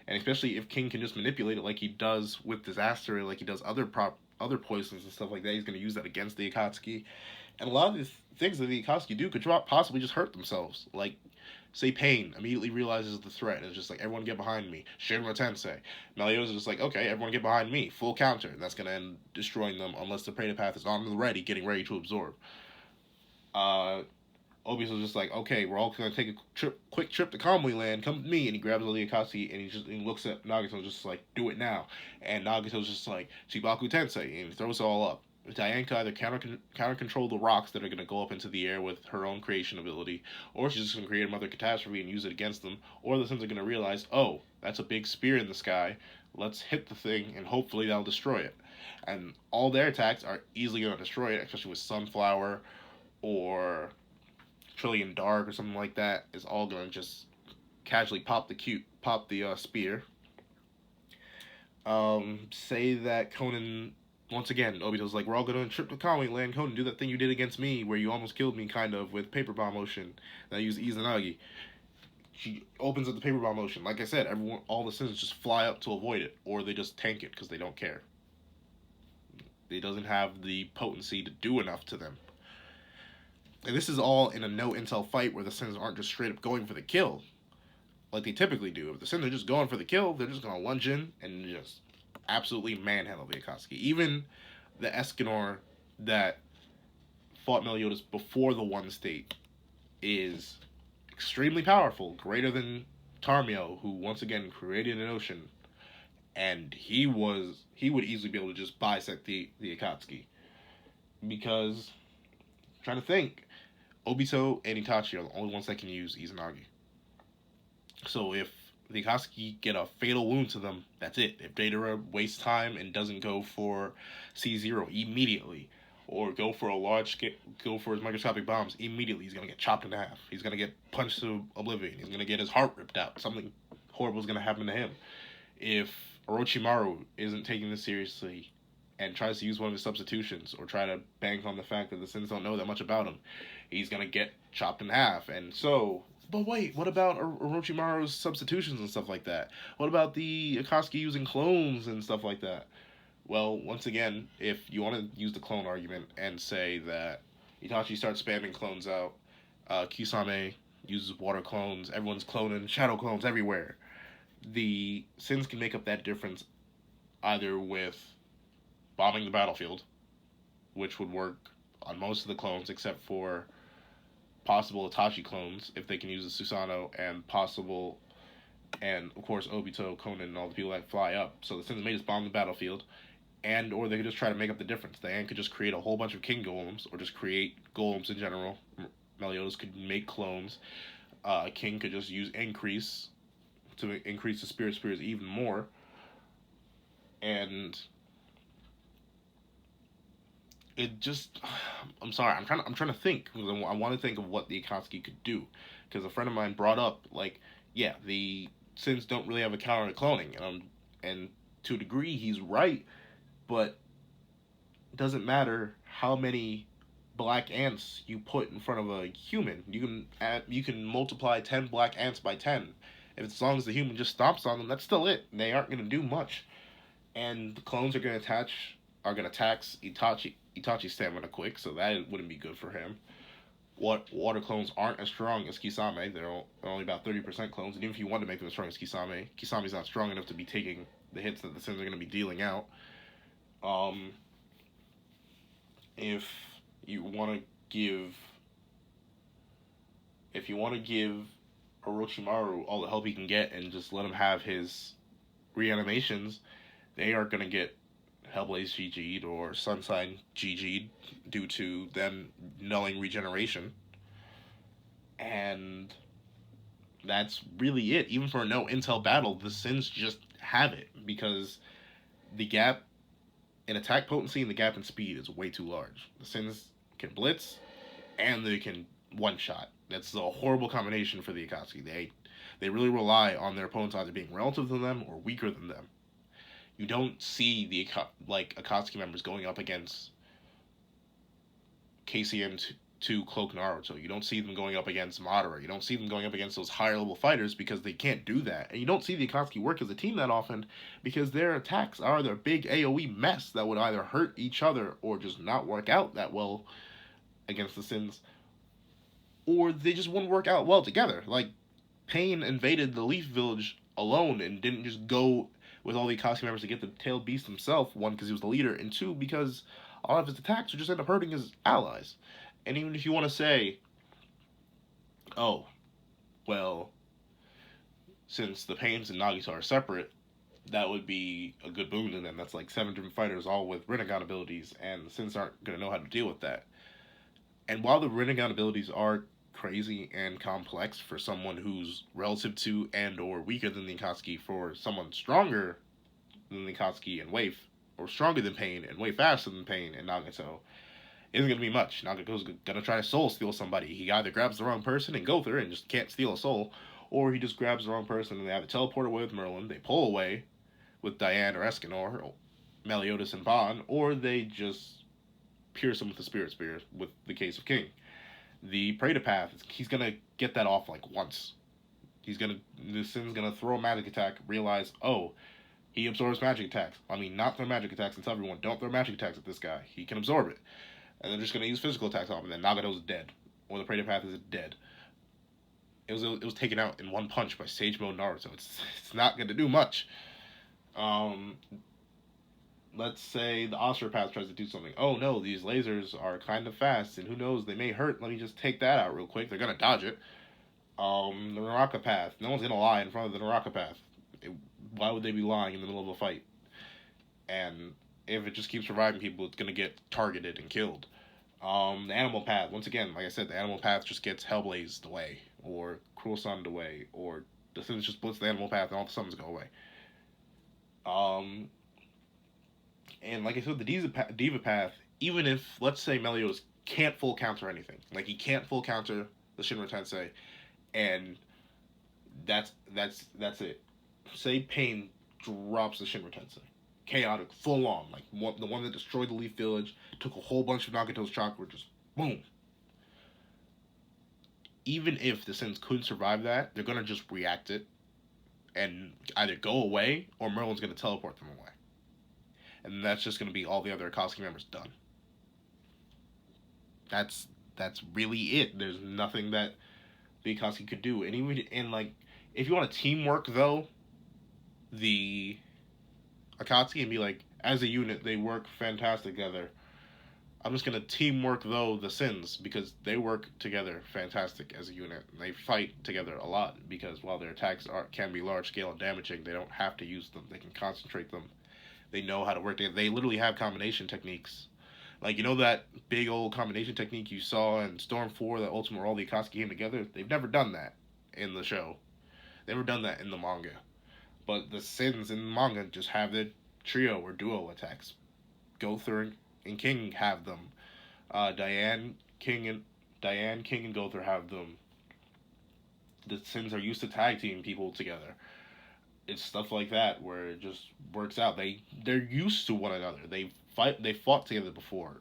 Speaker 1: and especially if King can just manipulate it like he does with Disaster, like he does other poisons and stuff like that, he's going to use that against the Akatsuki. And a lot of the things that the Akatsuki do could possibly just hurt themselves. Like, say Pain immediately realizes the threat and is just like, everyone get behind me. Shinra Tensei. Meliodas is just like, okay, everyone get behind me. Full counter. And that's going to end destroying them unless the Preda Path is on the ready, getting ready to absorb. Obito's just like, okay, we're all going to take a quick trip to Kamui Land. Come with me. And he grabs all the Akatsuki and he looks at Nagato just like, do it now. And Nagato's just like, Chibaku Tensei. And he throws it all up. Diane can either counter control the rocks that are going to go up into the air with her own creation ability, or she's just going to create another catastrophe and use it against them, or the Sins are going to realize, oh, that's a big spear in the sky, let's hit the thing and hopefully that'll destroy it. And all their attacks are easily going to destroy it, especially with Sunflower or Trillion Dark or something like that, is all going to just casually pop the spear. Say that Conan, once again, Obito's like, we're all going to trip to Kamui Land. Conan, do that thing you did against me where you almost killed me, kind of, with Paper Bomb Motion. And I use Izanagi. She opens up the Paper Bomb Motion. Like I said, all the Sins just fly up to avoid it, or they just tank it because they don't care. It doesn't have the potency to do enough to them. And this is all in a no intel fight where the Sins aren't just straight up going for the kill, like they typically do. If the Sins are just going for the kill, they're just going to lunge in and just absolutely manhandle the Akatsuki. Even the Escanor that fought Meliodas before the one state is extremely powerful, greater than Tarmio, who once again created an ocean, and he would easily be able to just bisect the Akatsuki. Because, I'm trying to think, Obito and Itachi are the only ones that can use Izanagi. So if the Akatsuki get a fatal wound to them, that's it. If Deidara wastes time and doesn't go for C0 immediately, or go for his microscopic bombs immediately, he's gonna get chopped in half. He's gonna get punched to oblivion. He's gonna get his heart ripped out. Something horrible is gonna happen to him. If Orochimaru isn't taking this seriously and tries to use one of his substitutions or try to bank on the fact that the Sins don't know that much about him, he's gonna get chopped in half. And so, but wait, what about Orochimaru's substitutions and stuff like that? What about the Akatsuki using clones and stuff like that? Well, once again, if you want to use the clone argument and say that Itachi starts spamming clones out, Kisame uses water clones, everyone's cloning, shadow clones everywhere, the Sins can make up that difference either with bombing the battlefield, which would work on most of the clones except for possible Itachi clones if they can use the Susanoo, and of course Obito, Conan, and all the people that fly up. So the Sins may just bomb the battlefield, and or they could just try to make up the difference. Diane could just create a whole bunch of king golems, or just create golems in general. Meliodas could make clones. King could just use increase to increase the spirit spears even more. And it just, I'm sorry, I'm trying to think, because I want to think of what the Akatsuki could do, because a friend of mine brought up, like, yeah, the Sins don't really have a counter to cloning, and to a degree he's right, but it doesn't matter how many black ants you put in front of a human. You can multiply 10 black ants by 10. If as long as the human just stomps on them, that's still it. They aren't going to do much. And the clones are going to tax Itachi's stamina quick, so that wouldn't be good for him. Water clones aren't as strong as Kisame. They're only about 30% clones, and even if you want to make them as strong as Kisame's not strong enough to be taking the hits that the Sins are going to be dealing out. If you want to give Orochimaru all the help he can get and just let him have his reanimations, they are gonna get Hellblaze GG'd or Sunshine GG'd due to them knowing regeneration. And that's really it. Even for a no intel battle, the Sins just have it because the gap in attack potency and the gap in speed is way too large. The Sins can blitz and they can one shot. That's a horrible combination for the Akatsuki. They really rely on their opponents either being relative to them or weaker than them. You don't see the Akatsuki members going up against KCM2 Cloak Naruto. You don't see them going up against Madara. You don't see them going up against those higher level fighters because they can't do that. And you don't see the Akatsuki work as a team that often because their attacks are their big AoE mess that would either hurt each other or just not work out that well against the Sins, or they just wouldn't work out well together. Like, Pain invaded the Leaf Village alone and didn't just go with all the Akatsuki members to get the tailed beast himself. One, because he was the leader, and two, because a lot of his attacks would just end up hurting his allies. And even if you want to say, oh, well, since the Pains and Nagito are separate, that would be a good boon to them. That's like 7 different fighters, all with Rinnegan abilities, and the Sins aren't going to know how to deal with that. And while the Rinnegan abilities are crazy and complex for someone who's relative to and or weaker than the Akatsuki, for someone stronger than the Akatsuki and way or stronger than Pain and way faster than Pain and Nagato, isn't going to be much. Nagato's going to try to soul steal somebody. He either grabs the wrong person and Gowther and just can't steal a soul, or he just grabs the wrong person and they either teleport away with Merlin, they pull away with Diane or Escanor, or Meliodas and Ban, or they just pierce him with the Spirit Spear with the case of King. The Preda Path, he's gonna get that off like once. The Sin's gonna throw a magic attack, realize, oh, he absorbs magic attacks. I mean, not throw magic attacks and tell everyone, don't throw magic attacks at this guy. He can absorb it. And they're just gonna use physical attacks on him, and then Nagato's dead. Or the Preda Path is dead. It was taken out in one punch by Sage Mode Naruto. It's not gonna do much. Let's say the Osteopath tries to do something. Oh no, these lasers are kind of fast, and who knows, they may hurt. Let me just take that out real quick. They're gonna dodge it. The Naraka Path. No one's gonna lie in front of the Naraka Path. Why would they be lying in the middle of a fight? And if it just keeps reviving people, it's gonna get targeted and killed. The Animal Path. Once again, like I said, the Animal Path just gets Hellblazed away, or Cruel Sunned away, or the Sins just blitz the Animal Path and all the summons go away. And like I said, the Diva Path, even if, let's say, Meliodas can't full counter anything, like he can't full counter the Shinra Tensei, and that's it. Say Pain drops the Shinra Tensei. Chaotic, full on, like the one that destroyed the Leaf Village, took a whole bunch of Nagato's chakra, just boom. Even if the Sins couldn't survive that, they're gonna just react it, and either go away, or Merlin's gonna teleport them away. And that's just going to be all the other Akatsuki members done. That's really it. There's nothing that the Akatsuki could do. And even like, if you want to teamwork though, the Akatsuki and be like, as a unit, they work fantastic together. I'm just gonna teamwork though the Sins because they work together fantastic as a unit. They fight together a lot because while their attacks can be large scale and damaging, they don't have to use them. They can concentrate them. They know how to work together. They literally have combination techniques. Like, you know that big old combination technique you saw in Storm 4 that ultimately where all the Akatsuki came together? They've never done that in the show. They've never done that in the manga. But the Sins in the manga just have their trio or duo attacks. Gowther and King have them. Diane, King, and Gowther have them. The Sins are used to tag team people together. It's stuff like that where it just works out. They're used to one another. They fought together before.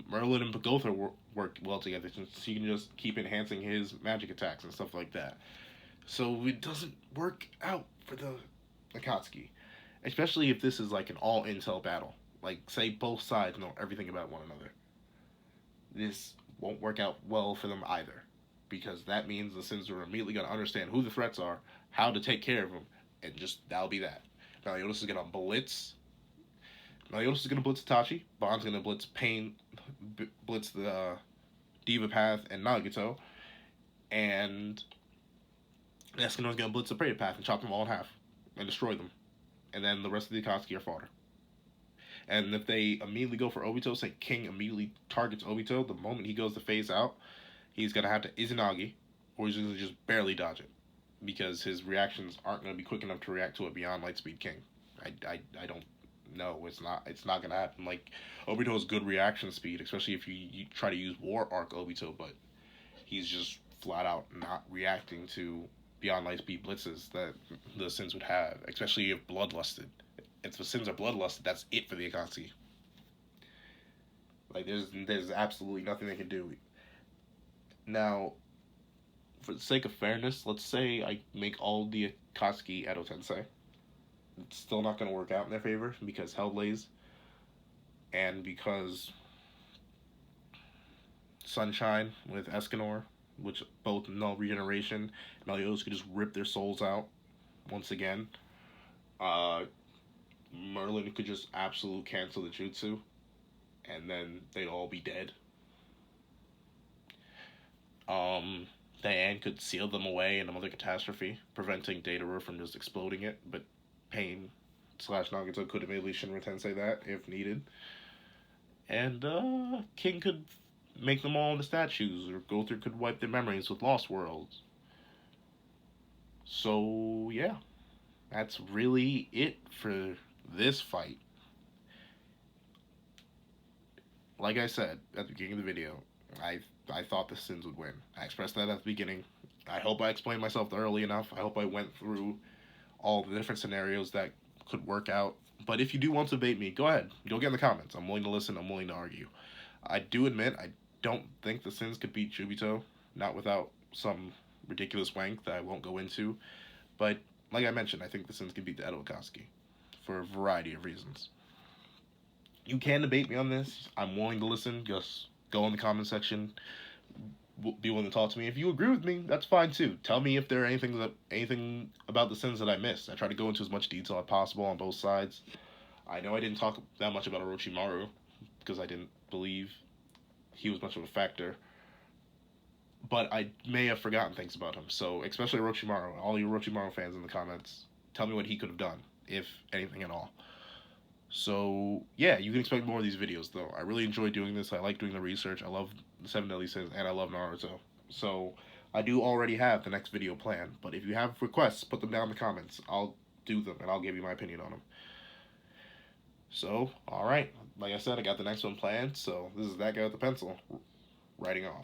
Speaker 1: Merlin and Gowther worked well together, so he can just keep enhancing his magic attacks and stuff like that. So it doesn't work out for the Akatsuki, especially if this is like an all intel battle. Like, say both sides know everything about one another. This won't work out well for them either, because that means the Sins are immediately going to understand who the threats are, how to take care of them, and just that'll be that. Meliodas is gonna blitz. Meliodas is gonna blitz Itachi. Bond's gonna blitz Pain, blitz the Diva Path and Nagato, and And Escanor's gonna blitz the Praetor Path and chop them all in half and destroy them. And then the rest of the Akatsuki are fodder. And if they immediately go for Obito, say King immediately targets Obito, the moment he goes to phase out, he's gonna have to Izanagi, or he's gonna just barely dodge it, because his reactions aren't gonna be quick enough to react to it beyond Lightspeed King. I don't know. It's not gonna happen. Like, Obito has good reaction speed, especially if you try to use War Arc Obito, but he's just flat out not reacting to beyond Lightspeed blitzes that the Sins would have, especially if bloodlusted. If the Sins are bloodlusted, that's it for the Akatsuki. Like, there's absolutely nothing they can do. Now, for the sake of fairness, let's say I make all the Akatsuki Edo Tensei. It's still not going to work out in their favor because Hellblaze and because Sunshine with Escanor, which both null regeneration, Meliodas could just rip their souls out once again. Merlin could just absolute cancel the jutsu, and then they'd all be dead. Diane could seal them away in another catastrophe, preventing Datara from just exploding it, but Pain / Nagato could immediately Shinra Tensei that if needed. And King could make them all into statues, or Gowther could wipe their memories with Lost Worlds. So, yeah, that's really it for this fight. Like I said at the beginning of the video, I thought the Sins would win. I expressed that at the beginning. I hope I explained myself thoroughly enough. I hope I went through all the different scenarios that could work out. But if you do want to debate me, go ahead. Go get in the comments. I'm willing to listen. I'm willing to argue. I do admit I don't think the Sins could beat Obito, not without some ridiculous wank that I won't go into. But like I mentioned, I think the Sins could beat the Edo Akatsuki for a variety of reasons. You can debate me on this. I'm willing to listen. Just go in the comment section. Be willing to talk to me. If you agree with me, that's fine too. Tell me if there are anything about the Sins that I missed. I try to go into as much detail as possible on both sides. I know I didn't talk that much about Orochimaru because I didn't believe he was much of a factor. But I may have forgotten things about him. So, especially Orochimaru, all you Orochimaru fans in the comments, tell me what he could have done, if anything at all. So, yeah, you can expect more of these videos, though. I really enjoy doing this. I like doing the research. I love the Seven Deadly Sins, and I love Naruto. So, I do already have the next video planned. But if you have requests, put them down in the comments. I'll do them, and I'll give you my opinion on them. So, alright. Like I said, I got the next one planned. So, this is that guy with the pencil, writing off.